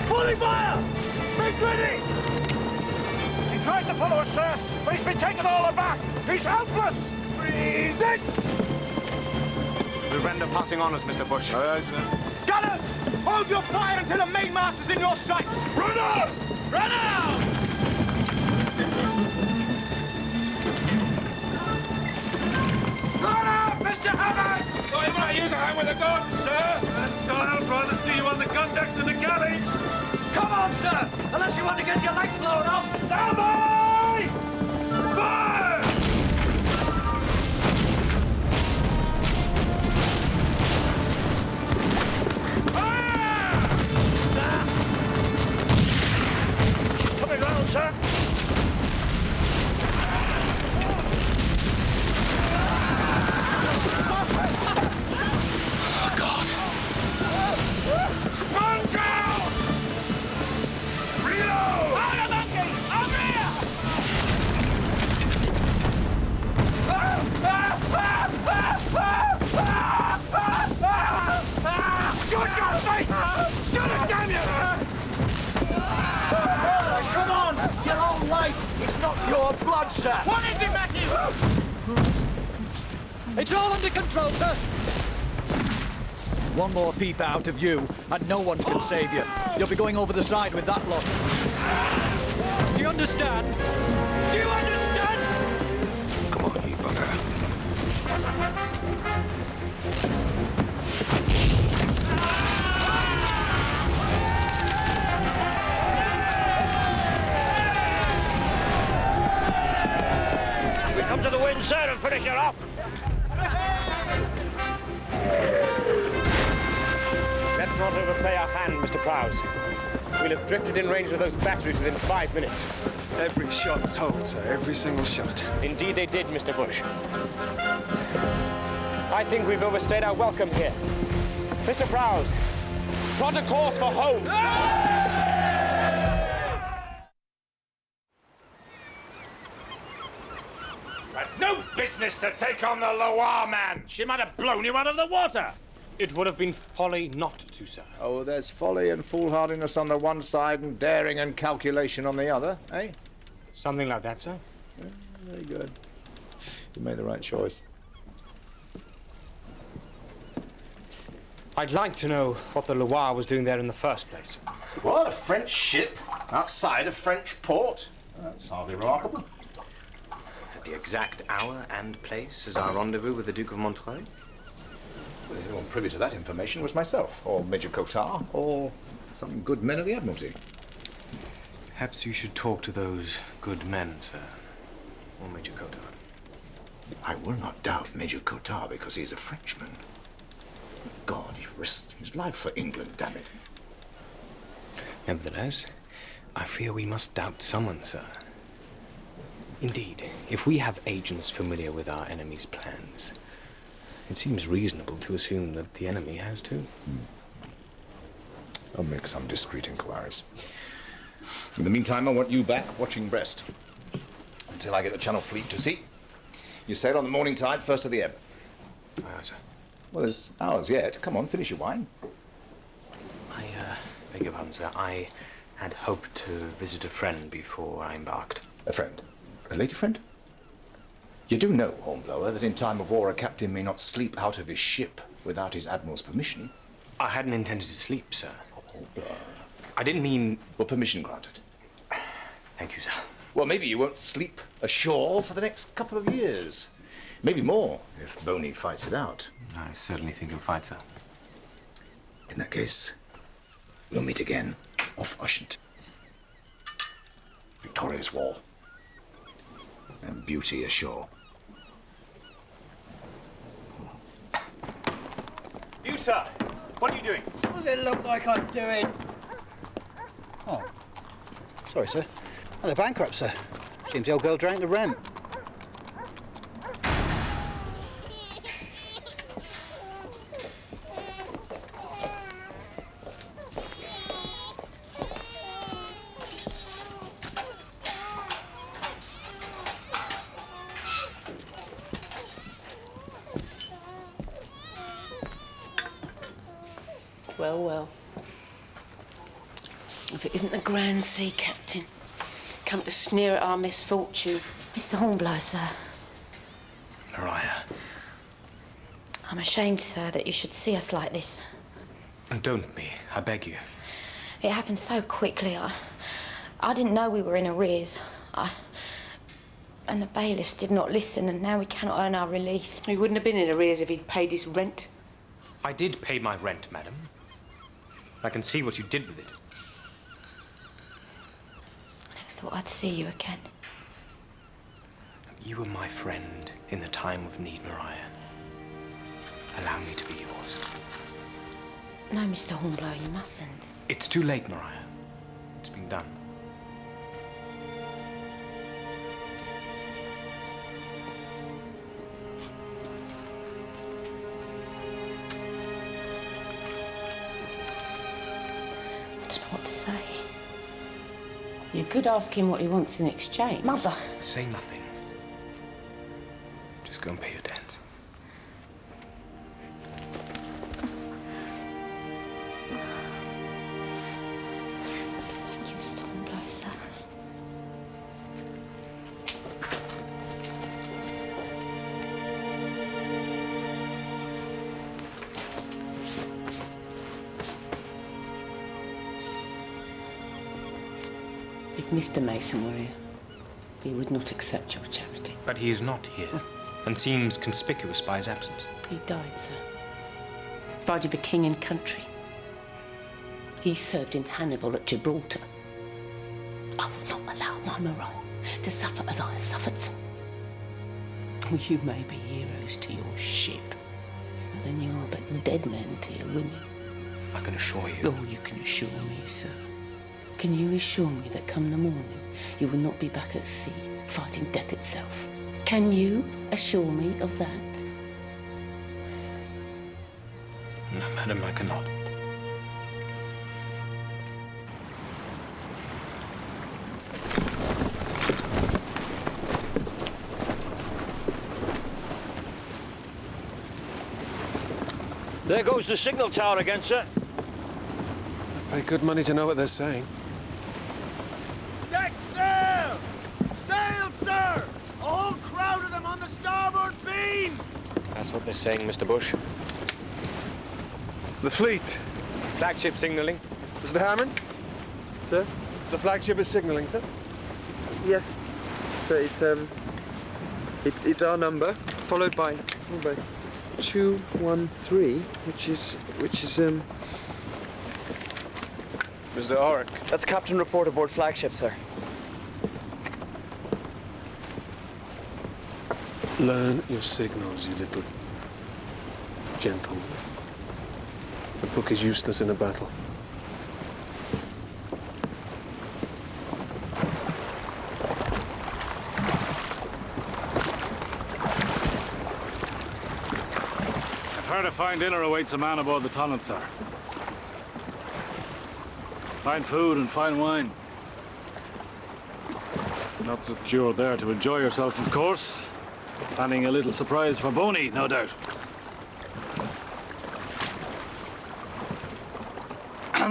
Fully fire! Make ready! He tried to follow us, sir, but he's been taken all aback. He's helpless! Freeze it! We'll render passing on us, Mr. Bush. Aye, aye, sir. Gunners! Hold your fire until the mainmast is in your sights! Run out! Run out! Run out, Mr. Hammond! Well, you might use a hand with a gun, sir. And Styles rather see you on the gun deck than the galley. Come on, sir! Unless you want to get your leg blown off! Stand by! Fire! She's coming round, sir. Oh, God. Spun down! Reload! Out of monkey! Over here! Shut your face! Shut it, damn you! Come on! You're all right! It's not your blood, sir! What is it, Matthew? It's all under control, sir! One more peep out of you, and no one can save you. You'll be going over the side with that lot. Do you understand? Do you understand? Come on, you bugger. We come to the wind, sir, and finish her off. Let's not overplay our hand, Mr. Prowse. We'll have drifted in range of those batteries within 5 minutes. Every shot told, sir. Every single shot. Indeed they did, Mr. Bush. I think we've overstayed our welcome here. Mr. Prowse, plot a course for home. Had no business to take on the Loire man. She might have blown you out of the water. It would have been folly not to, sir. Oh, there's folly and foolhardiness on the one side and daring and calculation on the other, eh? Something like that, sir. Yeah, very good. You made the right choice. I'd like to know what the Loire was doing there in the first place. What, a French ship outside a French port? That's hardly remarkable. At the exact hour and place as our rendezvous with the Duke of Montreuil? Well, the only one privy to that information was myself, or Major Cotard, or some good men of the Admiralty. Perhaps you should talk to those good men, sir. Or Major Cotard. I will not doubt Major Cotard because he is a Frenchman. God, he risked his life for England, damn it. Nevertheless, I fear we must doubt someone, sir. Indeed, if we have agents familiar with our enemy's plans, it seems reasonable to assume that the enemy has too. I'll make some discreet inquiries. In the meantime, I want you back watching Brest until I get the Channel Fleet to sea. You sail on the morning tide, first of the ebb. Aye, sir. Well, there's hours yet. Come on, finish your wine. Beg your pardon, sir. I had hoped to visit a friend before I embarked. A friend? A lady friend? You do know, Hornblower, that in time of war a captain may not sleep out of his ship without his admiral's permission. I hadn't intended to sleep, sir. I didn't mean... Well, permission granted. Thank you, sir. Well, maybe you won't sleep ashore for the next couple of years. Maybe more, if Boney fights it out. I certainly think he'll fight, sir. In that case, we'll meet again off Ushant. Victorious Wall. And beauty ashore. You, sir! What are you doing? What does it look like I'm doing? Oh. Sorry, sir. I'm a bankrupt, sir. Seems the old girl drank the rent. Well, well. If it isn't the Grand Sea Captain, come to sneer at our misfortune. Mr. Hornblower, sir. Maria. I'm ashamed, sir, that you should see us like this. And don't be, I beg you. It happened so quickly. I didn't know we were in arrears. And the bailiffs did not listen, and now we cannot earn our release. He wouldn't have been in arrears if he'd paid his rent. I did pay my rent, madam. I can see what you did with it. I never thought I'd see you again. You were my friend in the time of need, Maria. Allow me to be yours. No, Mr. Hornblower, you mustn't. It's too late, Maria. It's been done. What to say? You could ask him what he wants in exchange. Mother! Say nothing. Just go and pay your debts. Thank you, Mr. Hornblower, sir. If Mr. Mason were here, he would not accept your charity. But he is not here, and seems conspicuous by his absence. He died, sir. Provided for king and country. He served in Hannibal at Gibraltar. I will not allow my Moreau to suffer as I have suffered, sir. Oh, you may be heroes to your ship, but then you are but dead men to your women. I can assure you. Oh, you can assure me, sir. Can you assure me that come the morning, you will not be back at sea, fighting death itself? Can you assure me of that? No, madam, I cannot. There goes the signal tower again, sir. Pay good money to know what they're saying. Deck there! Sail, sir! A whole crowd of them on the starboard beam! That's what they're saying, Mr. Bush. The fleet. Flagship signaling. Mr. Hammond? Sir? The flagship is signaling, sir? Yes. So it's our number, followed by 213, which is Mr. Oric. That's Captain Report aboard flagship, sir. Learn your signals, you little gentleman. The book is useless in a battle. I've heard a fine dinner awaits a man aboard the Tonnant, sir. Fine food and fine wine. Not that you're there to enjoy yourself, of course. Planning a little surprise for Boney, no doubt.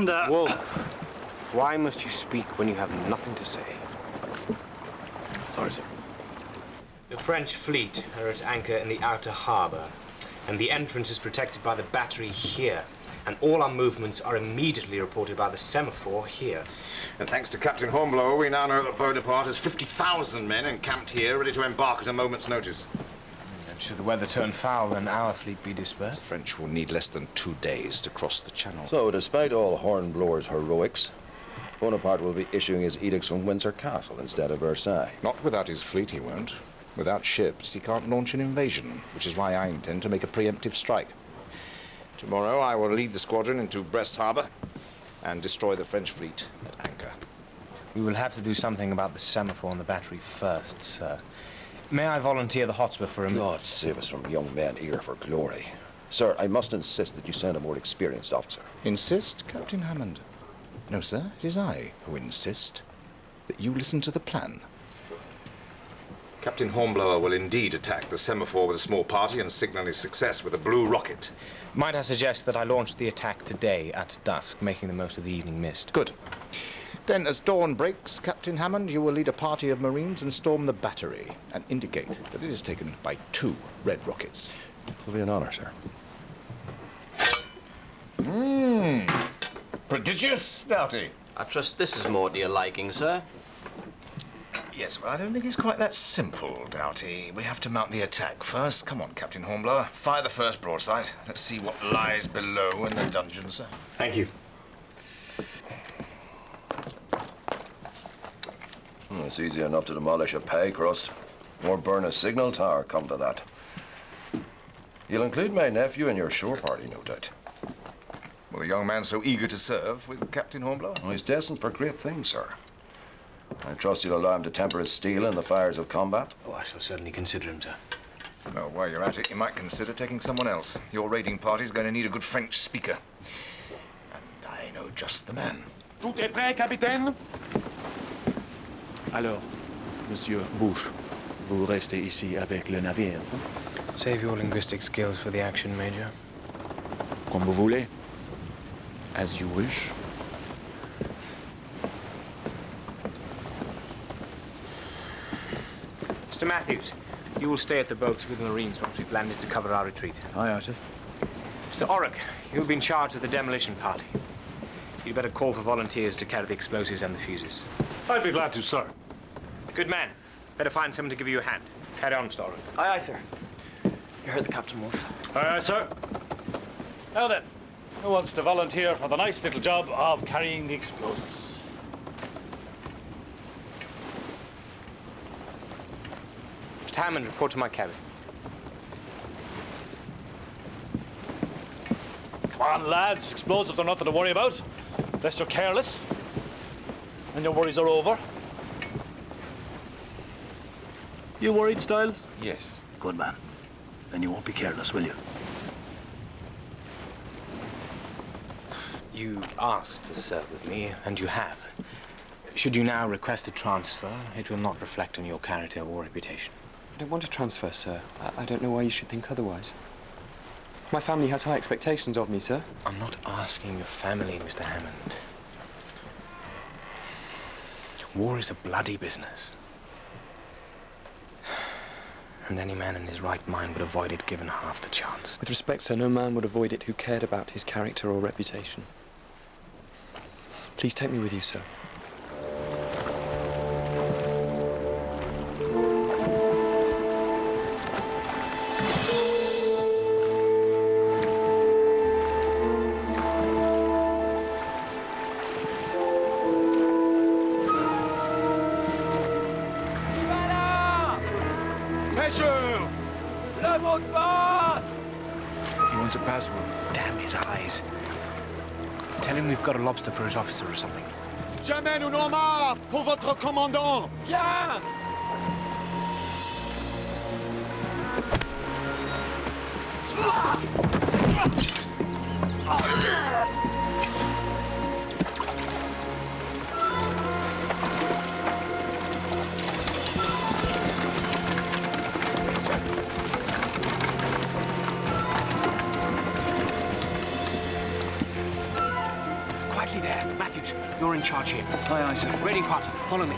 Commander! Wolf, why must you speak when you have nothing to say? Sorry, sir. The French fleet are at anchor in the outer harbour, and the entrance is protected by the battery here. And all our movements are immediately reported by the semaphore here. And thanks to Captain Hornblower, we now know that Bonaparte has 50,000 men encamped here, ready to embark at a moment's notice. And should the weather turn foul, then our fleet be dispersed? The French will need less than 2 days to cross the channel. So, despite all Hornblower's heroics, Bonaparte will be issuing his edicts from Windsor Castle instead of Versailles. Not without his fleet, he won't. Without ships, he can't launch an invasion, which is why I intend to make a preemptive strike. Tomorrow, I will lead the squadron into Brest Harbor and destroy the French fleet at anchor. We will have to do something about the semaphore and the battery first, sir. May I volunteer the Hotspur for a... God save us from young men eager for glory. Sir, I must insist that you send a more experienced officer. Insist, Captain Hammond? No, sir, it is I who insist that you listen to the plan. Captain Hornblower will indeed attack the semaphore with a small party and signal his success with a blue rocket. Might I suggest that I launch the attack today at dusk, making the most of the evening mist? Good. Then, as dawn breaks, Captain Hammond, you will lead a party of Marines and storm the battery and indicate that it is taken by 2 red rockets. It will be an honor, sir. Prodigious, Doughty. I trust this is more to your liking, sir. Yes, well, I don't think it's quite that simple, Doughty. We have to mount the attack first. Come on, Captain Hornblower. Fire the first broadside. Let's see what lies below in the dungeon, sir. Thank you. It's easy enough to demolish a pay crust. Or burn a signal tower, come to that. You'll include my nephew in your shore party, no doubt. Well, the young man so eager to serve with Captain Hornblower? Well, he's destined for great things, sir. I trust you'll allow him to temper his steel in the fires of combat. Oh, I shall certainly consider him, sir. Well, while you're at it, you might consider taking someone else. Your raiding party's going to need a good French speaker. And I know just the man. Tout est prêt, capitaine? Alors, Monsieur Bush, vous restez ici avec le navire? Save your linguistic skills for the action, Major. Comme vous voulez. As you wish. Mr. Matthews, you will stay at the boats with the Marines once we've landed to cover our retreat. Aye, aye, sir. Mr. Orrick, you'll be in charge of the demolition party. You'd better call for volunteers to carry the explosives and the fuses. I'd be glad to, sir. Good man. Better find someone to give you a hand. Carry on, Mr. Orrick. Aye, aye, sir. You heard the Captain, Wolf. Aye, aye, sir. Now then, who wants to volunteer for the nice little job of carrying the explosives? Mr. Hammond, report to my cabin. Come on, lads. Explosives are nothing to worry about. Unless you're careless. And your worries are over. You worried, Styles? Yes. Good man. Then you won't be careless, will you? You asked to serve with me, and you have. Should you now request a transfer, it will not reflect on your character or reputation. I don't want a transfer, sir. I don't know why you should think otherwise. My family has high expectations of me, sir. I'm not asking your family, Mr. Hammond. War is a bloody business. And any man in his right mind would avoid it given half the chance. With respect, sir, no man would avoid it who cared about his character or reputation. Please take me with you, sir. He wants a password. Damn his eyes. Tell him we've got a lobster for his officer or something. Jamais nous n'en marre pour votre commandant. Bien. Quietly, you're in charge here. Aye, aye, sir. Ready, Pot. Follow me.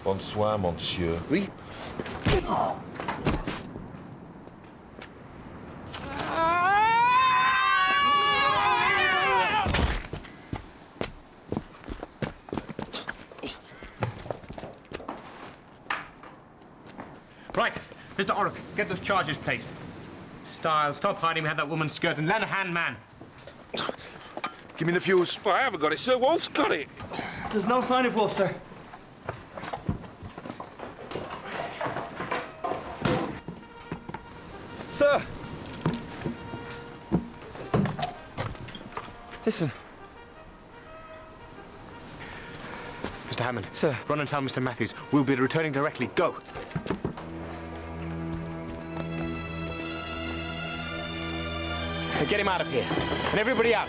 Bonsoir, monsieur. Oui. Right, Mr. Orrock, get those charges placed. Style, stop hiding behind that woman's skirt and lend a hand, man. Give me the fuse. Well, I haven't got it, sir. Wolf's got it. There's no sign of Wolf, sir. Sir! Listen. Mr. Hammond. Sir. Run and tell Mr. Matthews. We'll be returning directly. Go. Now get him out of here. And everybody out.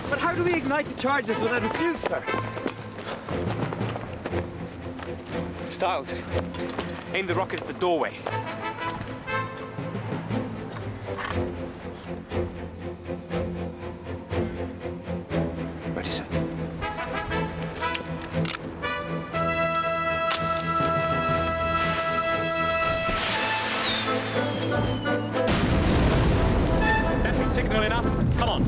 But how do we ignite the charges without a fuse, sir? Styles, aim the rocket at the doorway. Ready, sir. That be signal enough. Come on.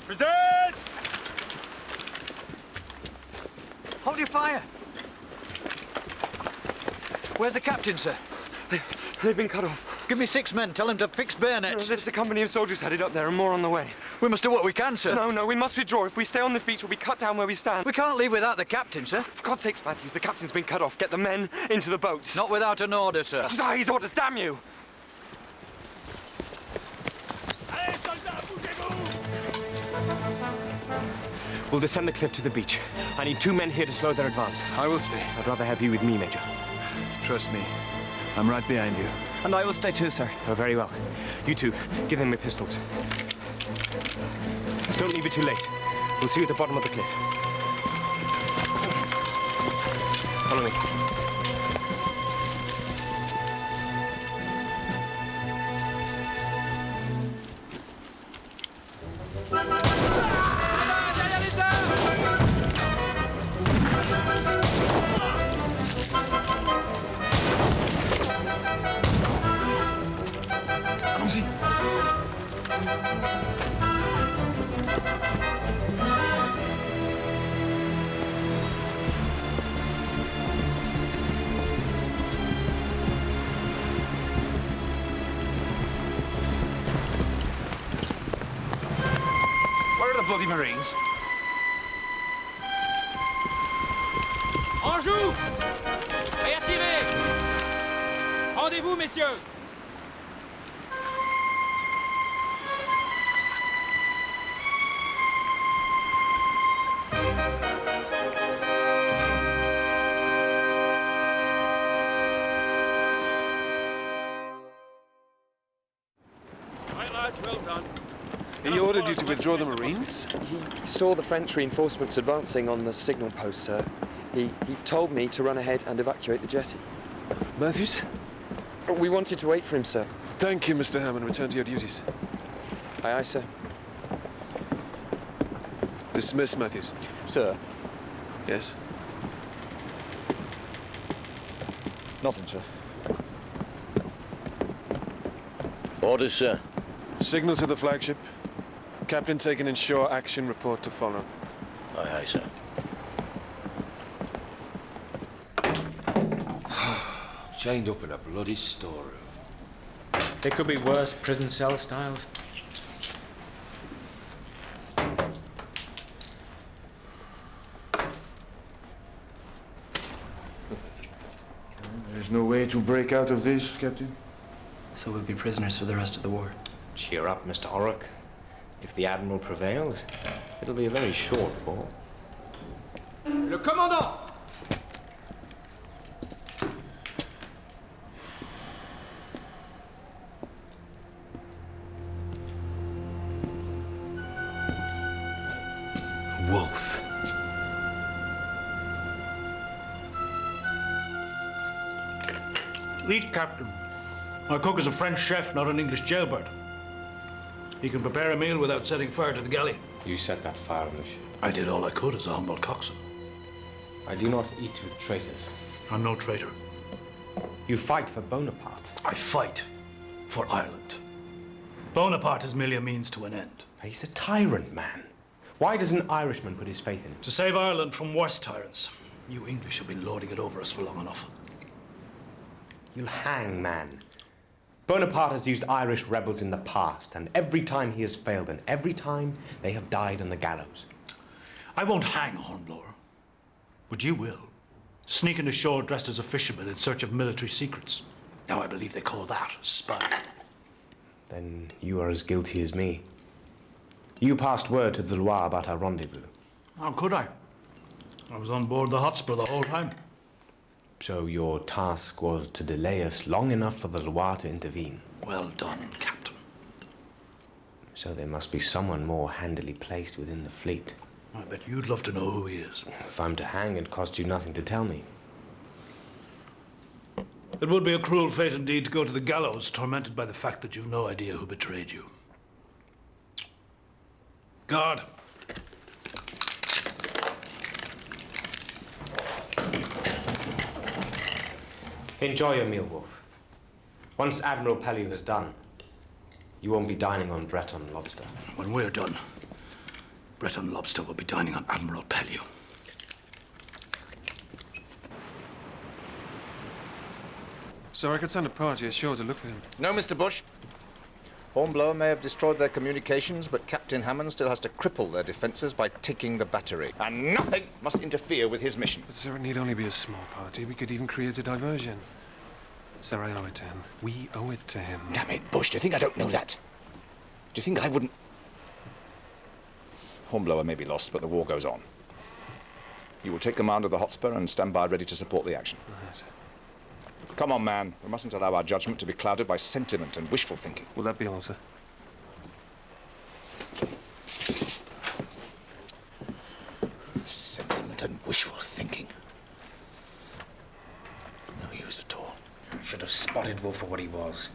Present! Hold your fire. Where's the captain, sir? They've been cut off. Give me 6 men. Tell him to fix bayonets. There's a company of soldiers headed up there and more on the way. We must do what we can, sir. No, we must withdraw. If we stay on this beach, we'll be cut down where we stand. We can't leave without the captain, sir. For God's sakes, Matthews, the captain's been cut off. Get the men into the boats. Not without an order, sir. His orders, damn you! We'll descend the cliff to the beach. I need 2 men here to slow their advance. I will stay. I'd rather have you with me, Major. Trust me. I'm right behind you. And I will stay too, sir. Oh, very well. You two, give them your pistols. Don't leave it too late. We'll see you at the bottom of the cliff. Follow me. Bloody Marines. En joue! Réactivez! Rendez-vous, messieurs! Right, lads, well done. He ordered you to withdraw the Marines? He saw the French reinforcements advancing on the signal post, sir. He told me to run ahead and evacuate the jetty. Matthews? We wanted to wait for him, sir. Thank you, Mr. Hammond. Return to your duties. Aye, aye, sir. Dismiss, Matthews. Sir? Yes? Nothing, sir. Orders, sir. Signal to the flagship. Captain taken in shore, action report to follow. Aye, aye, sir. Chained up in a bloody storeroom. There could be worse prison cell styles. There's no way to break out of this, Captain. So we'll be prisoners for the rest of the war. Cheer up, Mr. Orrock. If the Admiral prevails, it'll be a very short war. Le commandant! Wolf. Eat, Captain. My cook is a French chef, not an English jailbird. He can prepare a meal without setting fire to the galley. You set that fire on the ship. I did all I could as a humble coxswain. I do not eat with traitors. I'm no traitor. You fight for Bonaparte. I fight for Ireland. Bonaparte is merely a means to an end. He's a tyrant, man. Why does an Irishman put his faith in him? To save Ireland from worse tyrants. You English have been lording it over us for long enough. You'll hang, man. Bonaparte has used Irish rebels in the past, and every time he has failed, and every time they have died on the gallows. I won't hang Hornblower, but you will. Sneaking ashore dressed as a fisherman in search of military secrets. Now I believe they call that spy. Then you are as guilty as me. You passed word to the Loire about our rendezvous. How could I? I was on board the Hotspur the whole time. So your task was to delay us long enough for the Loire to intervene. Well done, Captain. So there must be someone more handily placed within the fleet. I bet you'd love to know who he is. If I'm to hang, it costs you nothing to tell me. It would be a cruel fate indeed to go to the gallows, tormented by the fact that you've no idea who betrayed you. Guard. Enjoy your meal, Wolf. Once Admiral Pellew has done, you won't be dining on Breton lobster. When we're done, Breton lobster will be dining on Admiral Pellew. So I could send a party ashore to look for him. No, Mr. Bush. Hornblower may have destroyed their communications, but Captain Hammond still has to cripple their defences by taking the battery. And nothing must interfere with his mission. But, sir, it need only be a small party. We could even create a diversion. Sir, I owe it to him. We owe it to him. Damn it, Bush, do you think I don't know that? Do you think I wouldn't... Hornblower may be lost, but the war goes on. You will take command of the Hotspur and stand by ready to support the action. Yes. Come on, man. We mustn't allow our judgment to be clouded by sentiment and wishful thinking. Will that be all, sir? Sentiment and wishful thinking. No use at all. I should have spotted Wolf for what he was.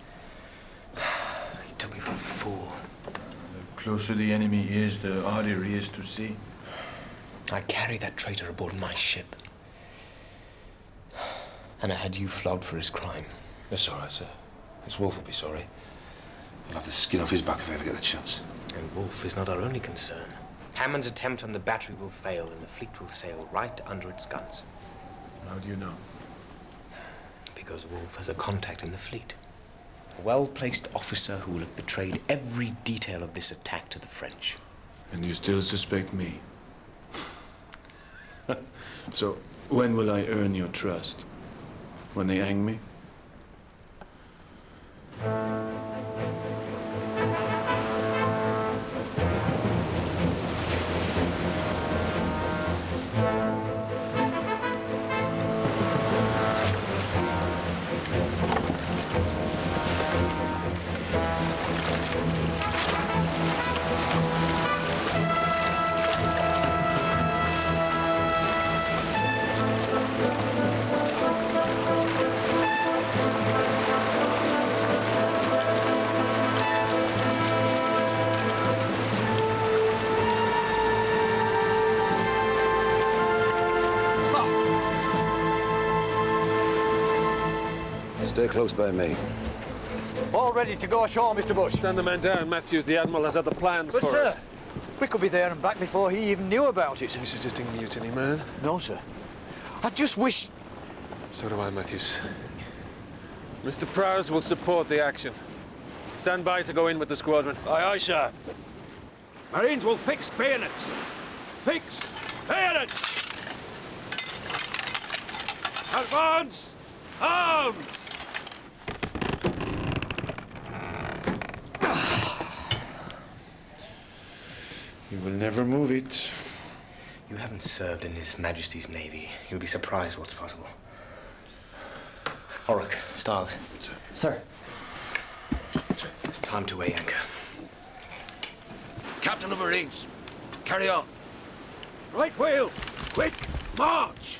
He took me for a fool. The closer the enemy is, the harder he is to see. I carried that traitor aboard my ship. And I had you flogged for his crime. It's all right, sir. His Wolf will be sorry. I'll have the skin off his back if I ever get the chance. And Wolf is not our only concern. Hammond's attempt on the battery will fail, and the fleet will sail right under its guns. How do you know? Because Wolf has a contact in the fleet. A well-placed officer who will have betrayed every detail of this attack to the French. And you still suspect me? So, when will I earn your trust? When they hang me? Stay close by me. All ready to go ashore, Mr. Bush. Stand the men down. Matthews, the Admiral, has other plans But, for sir, us. we could be there and back before he even knew about it. Are you suggesting mutiny, man? No, sir. I just wish... So do I, Matthews. Mr. Prowse will support the action. Stand by to go in with the squadron. Aye, aye, sir. Marines will fix bayonets. Fix bayonets! Advance! Arms! You will never move it. You haven't served in His Majesty's Navy. You'll be surprised what's possible. Horrocks, Stiles. Sir. Time to weigh anchor. Captain of Marines, carry on. Right wheel! Quick! March!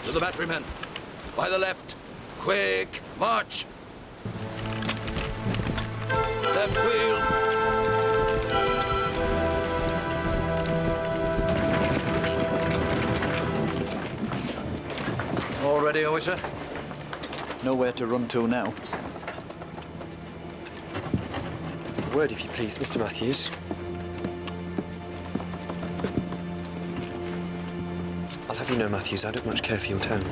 To the batterymen. By the left. Quick, march. Left wheel. All ready, are we, sir? Nowhere to run to now. A word, if you please, Mr. Matthews. I'll have you know, Matthews, I don't much care for your tone.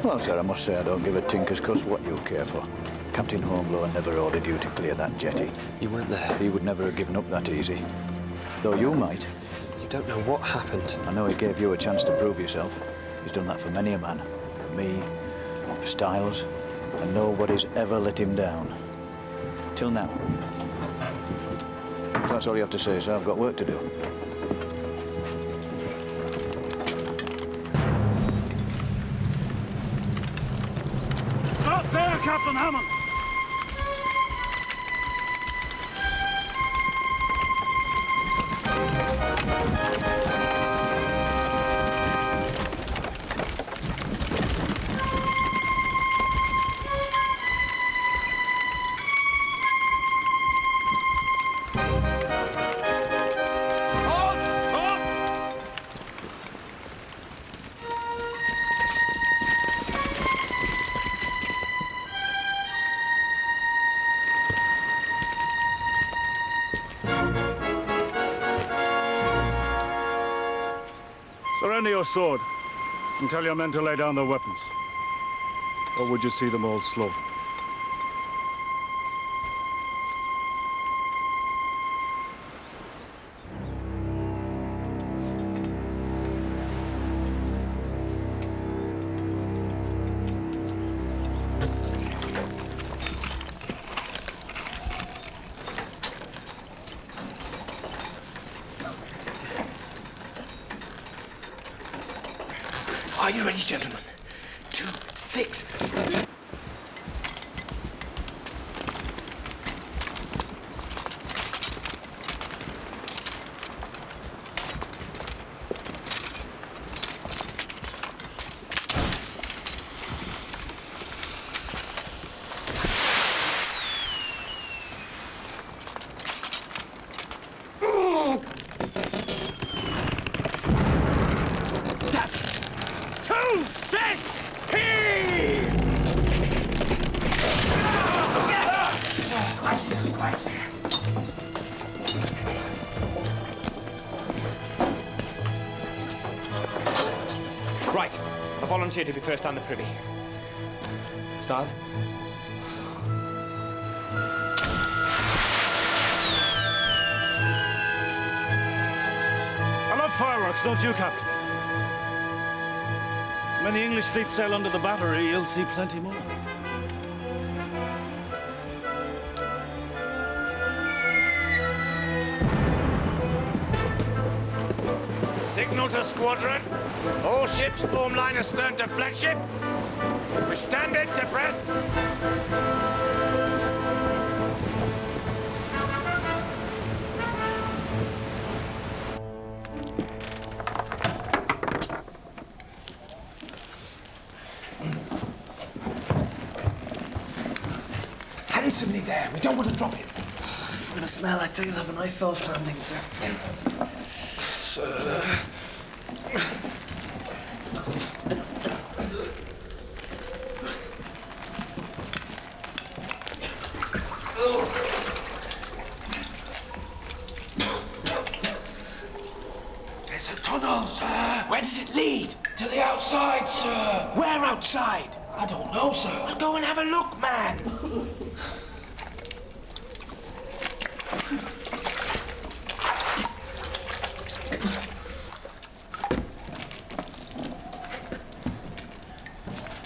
Well, sir, I must say I don't give a tinker's cuss what you care for. Captain Hornblower never ordered you to clear that jetty. You weren't there. He would never have given up that easy. Though you might. You don't know what happened. I know he gave you a chance to prove yourself. He's done that for many a man. For me, for Stiles, and nobody's ever let him down. Till now. If that's all you have to say, sir, I've got work to do. Stop there, Captain Hammond! Surrender your sword and tell your men to lay down their weapons. Or would you see them all slaughtered? Are you ready, gentlemen? 2, 6. Right. I volunteer to be first down the privy. Stiles? I love fireworks, don't you, Captain? When the English fleet sail under the battery, you'll see plenty more. Signal to squadron. All ships form line astern to flagship. We stand it to Brest. Handsomely there. We don't want to drop him. From the smell, I'd say you'll have a nice soft landing, sir. sir. There's a tunnel, sir. Where does it lead? To the outside, sir. Where outside? I don't know, sir. Well, go and have a look, man.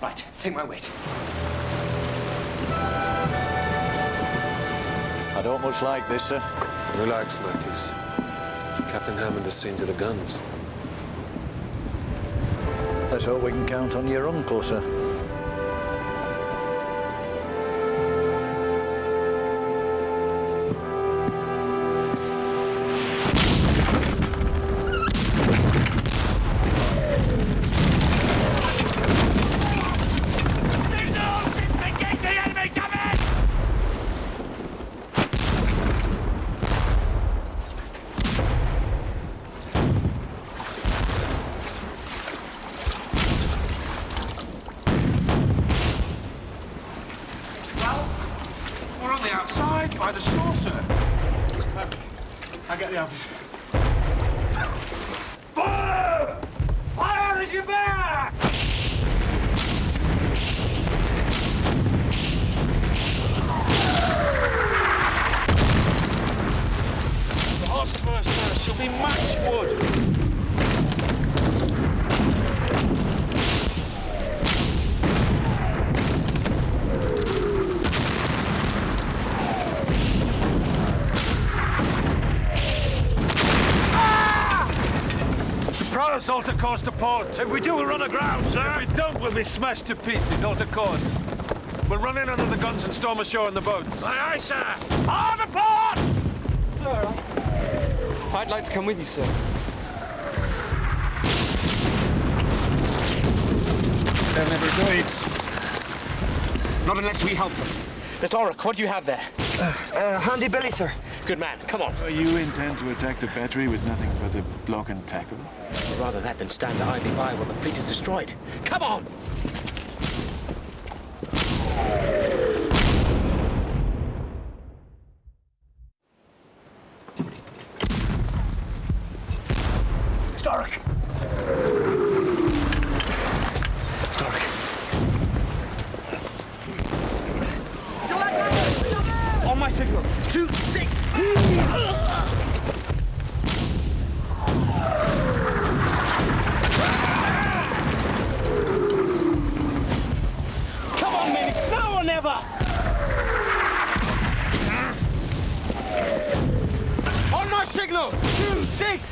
Right, take my weight. I don't much like this, sir. Relax, Matthews. Captain Hammond has seen to the guns. Let's hope we can count on your uncle, sir. We're on the outside, by the shore, sir. I get the office. Fire! Fire as you back! The horse first, sir. She'll be matchwood. Prowess, alter course to port. If we do, we'll run aground, sir. If we don't, we'll be smashed to pieces. Alter course. We'll run in under the guns and storm ashore in the boats. Aye, aye, sir. On the port! Sir, I'd like to come with you, sir. They'll never do it. Not unless we help them. Mr. Orrick, what do you have there? Handy Billy, sir. Good man, come on. You intend to attack the battery with nothing but a block and tackle? Rather that than stand idly by while the fleet is destroyed. Come on! Stark! On my signal. 2, 6. Come on, men. Now or never. On my signal. 2, 6.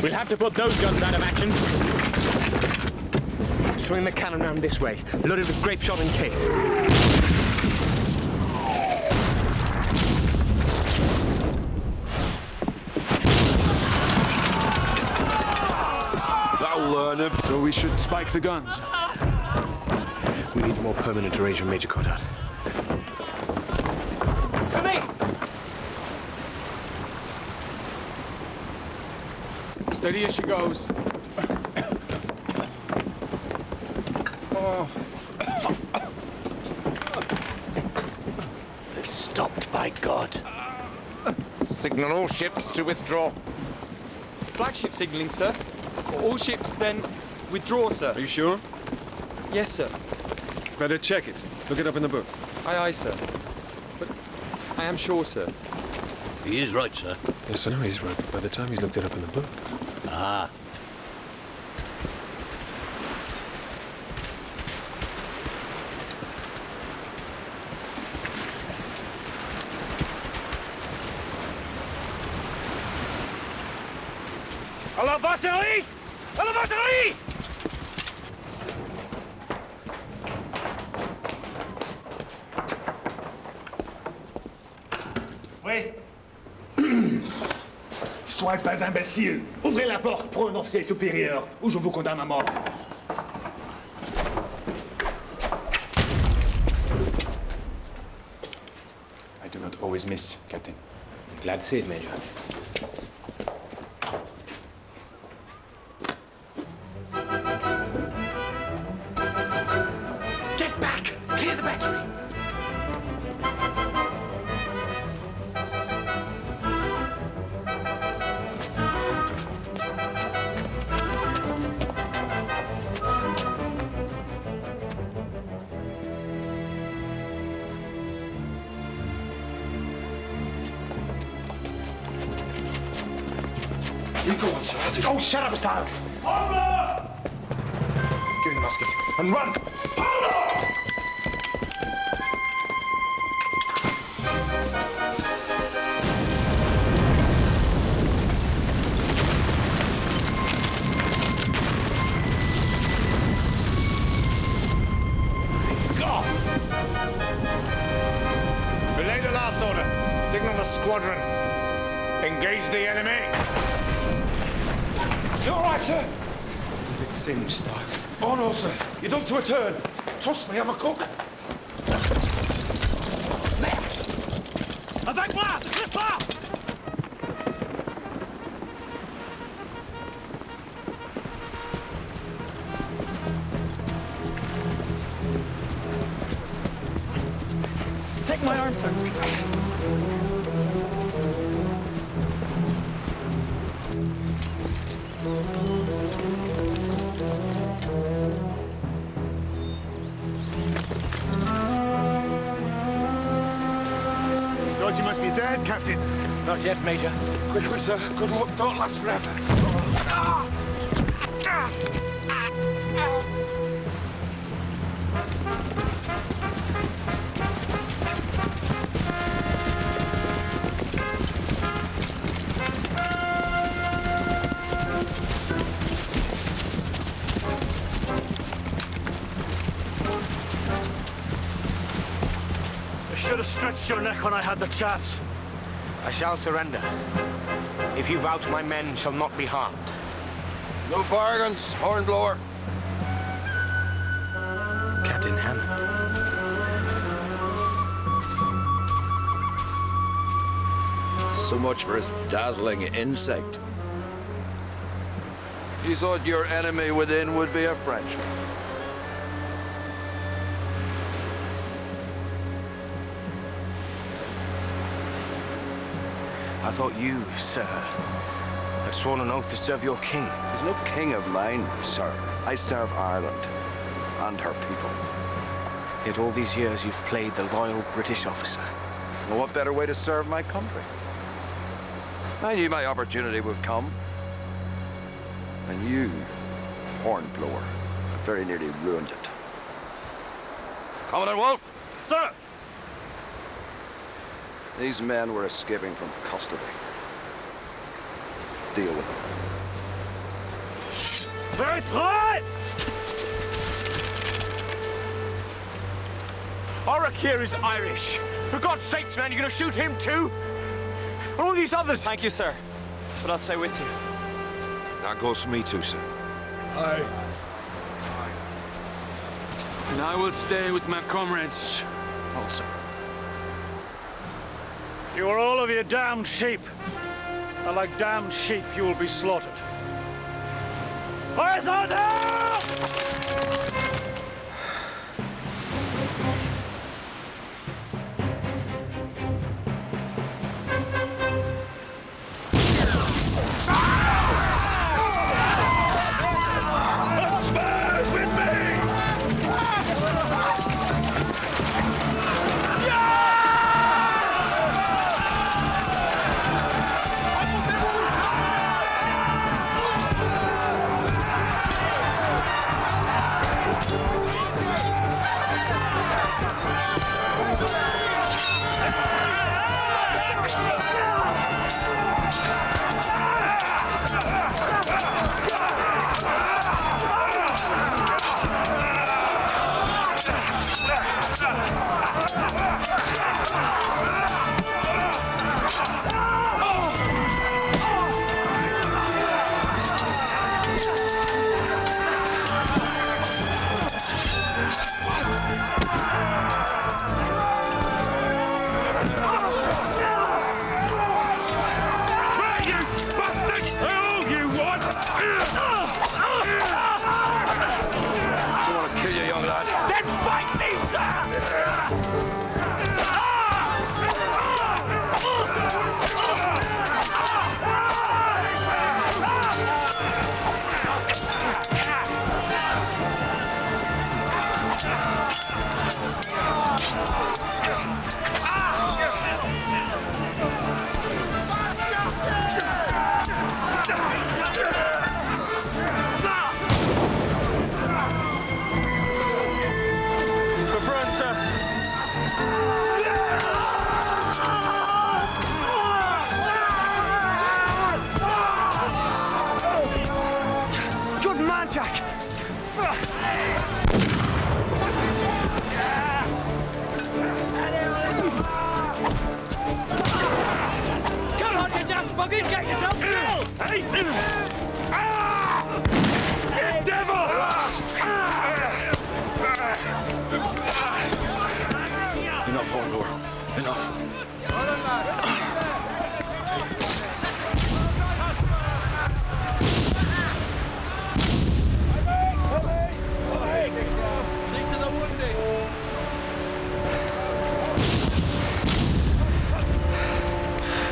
We'll have to put those guns out of action. Swing the cannon round this way, loaded with grape shot in case. That'll learn him. So we should spike the guns. We need a more permanent arrangement, Major Coddard. For me! Steady as she goes. Oh. By God. Signal all ships to withdraw. Flagship signalling, sir. All ships then withdraw, sir. Are you sure? Yes, sir. Better check it. Look it up in the book. Aye, aye, sir. But I am sure, sir. He is right, sir. Yes, I know he's right, but by the time he's looked it up in the book. Ah. À la batterie! À la batterie! Oui. Soyez pas imbécile. Ouvrez la porte pour un officier supérieur, ou je vous condamne à mort. I do not always miss, Captain. Glad to see it, Major. Get back! Clear the battery! You go on, sir. Oh, shut up, Stiles! Hornblower! Give me the musket and run! Relay the last order. Signal the squadron. Engage the enemy. You all right, sir? A bit singed, Stiles. Oh, no, sir. You're done to a turn. Trust me, I'm a cook. Avec moi! Ne quitte pas! Take my arm, sir. Thought you must be dead, Captain. Not yet, Major. Quickly, sir. Good luck don't last forever. I should have stretched your neck when I had the chance. I shall surrender. If you vouch, my men shall not be harmed. No bargains, Hornblower. Captain Hammond. So much for his dazzling insight. You thought your enemy within would be a Frenchman. I thought you, sir, had sworn an oath to serve your king. He's no king of mine, sir. I serve Ireland and her people. Yet all these years you've played the loyal British officer. Well, what better way to serve my country? I knew my opportunity would come. And you, Hornblower, very nearly ruined it. Commandant Wolfe! Sir! These men were escaping from custody. Deal with them. Very prêt! Horatio is Irish. For God's sakes, man, you're gonna shoot him too? And all these others? Thank you, sir. But I'll stay with you. That goes for me too, sir. Aye. And I will stay with my comrades also. You are all of you damned sheep. And like damned sheep, you will be slaughtered. Horizontal!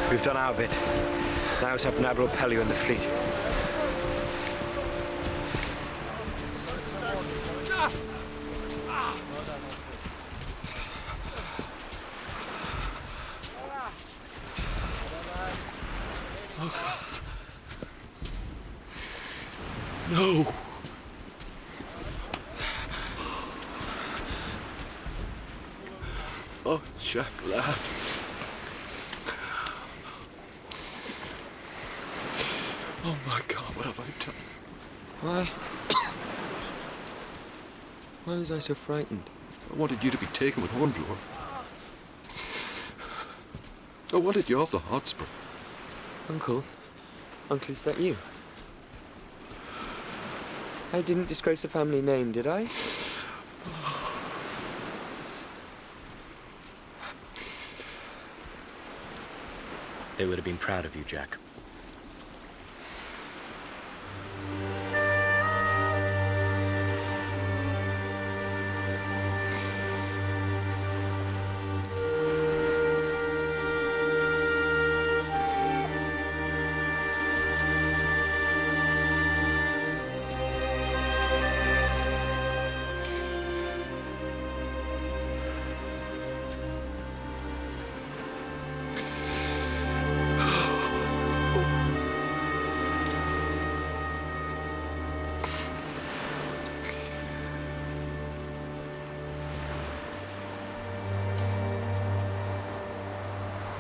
We've done our bit. Now it's up to Admiral Pellew and the fleet. Oh, God. No. Oh, Jack, lad. Oh, my God, what have I done? Why? Why was I so frightened? I wanted you to be taken with Hornblower. I wanted you off the Hotspur. Uncle? Uncle, is that you? I didn't disgrace the family name, did I? They would have been proud of you, Jack.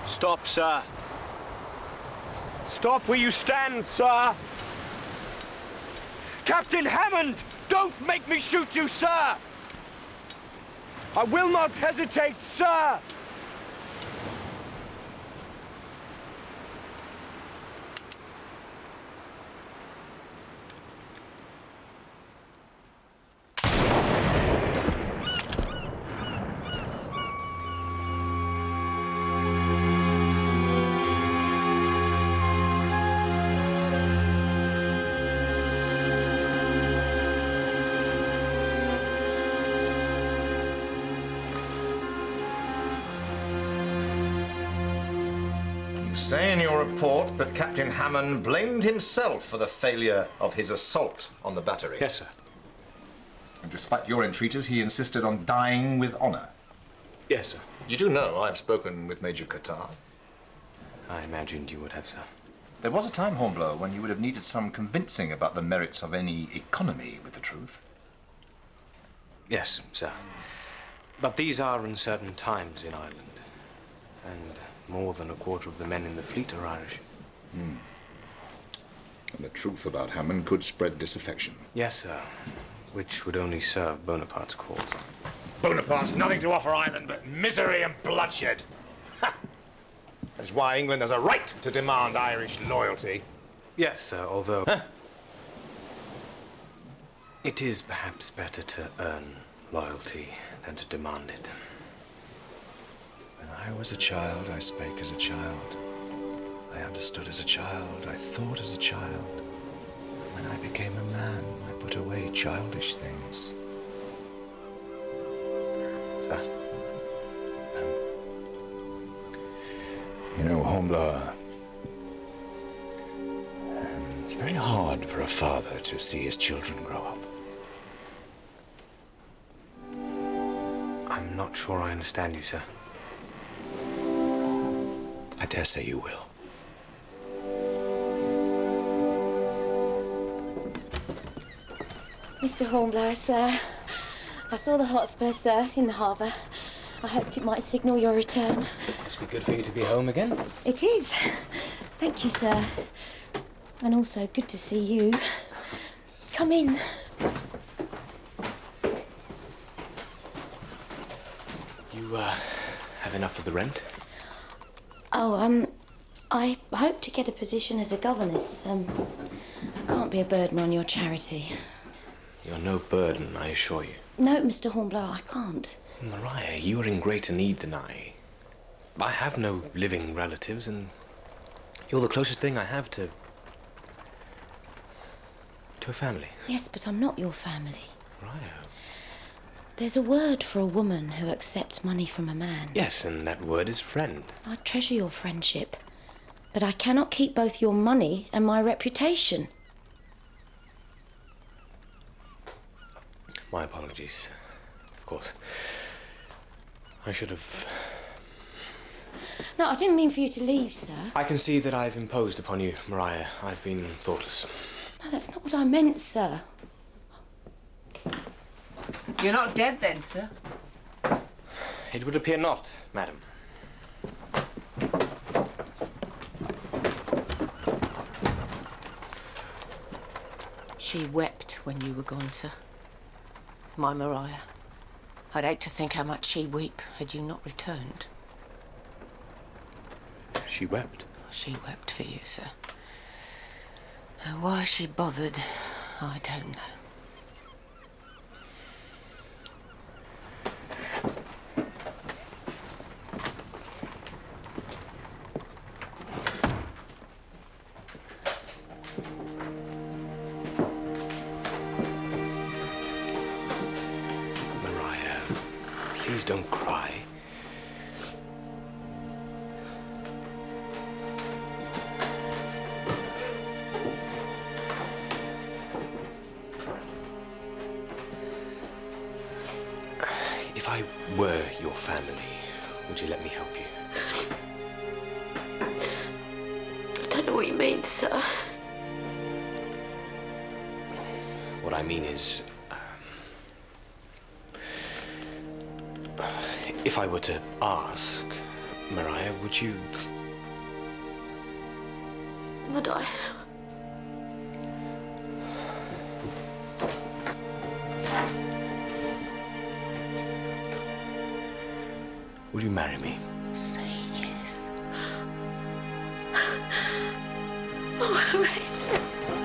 Stop, sir. Stop where you stand, sir. Captain Hammond, don't make me shoot you, sir. I will not hesitate, sir. You say in your report that Captain Hammond blamed himself for the failure of his assault on the battery. Yes, sir. And despite your entreaties, he insisted on dying with honor. Yes, sir. You do know I've spoken with Major Qatar. I imagined you would have, sir. There was a time, Hornblower, when you would have needed some convincing about the merits of any economy with the truth. Yes, sir. But these are uncertain times in Ireland. And more than a quarter of the men in the fleet are Irish. And the truth about Hammond could spread disaffection. Yes, sir. Which would only serve Bonaparte's cause. Bonaparte's nothing to offer Ireland but misery and bloodshed. Ha! That's why England has a right to demand Irish loyalty. Yes, sir, although... It is perhaps better to earn loyalty than to demand it. When I was a child, I spake as a child. I understood as a child. I thought as a child. When I became a man, I put away childish things. Sir? You know, Hornblower, it's very hard for a father to see his children grow up. I'm not sure I understand you, sir. I dare say you will. Mr. Hornblower, sir. I saw the Hotspur, sir, in the harbour. I hoped it might signal your return. Must be good for you to be home again. It is. Thank you, sir. And also good to see you. Come in. You, have enough of the rent? Oh, I hope to get a position as a governess. I can't be a burden on your charity. You're no burden, I assure you. No, Mr. Hornblower, I can't. Maria, you are in greater need than I. I have no living relatives, and you're the closest thing I have to a family. Yes, but I'm not your family. Right. There's a word for a woman who accepts money from a man. Yes, and that word is friend. I treasure your friendship, but I cannot keep both your money and my reputation. My apologies. Of course. I should have... No, I didn't mean for you to leave, sir. I can see that I've imposed upon you, Mariah. I've been thoughtless. No, that's not what I meant, sir. You're not dead then, sir? It would appear not, madam. She wept when you were gone, sir. My Mariah. I'd hate to think how much she'd weep had you not returned. She wept? She wept for you, sir. And why she bothered, I don't know. Mariah, please don't cry. If I were your family, would you let me help you? I don't know what you mean, sir. What I mean is, if I were to ask, Mariah, would you... Would I? Would you marry me? Say yes. Oh, Horatio.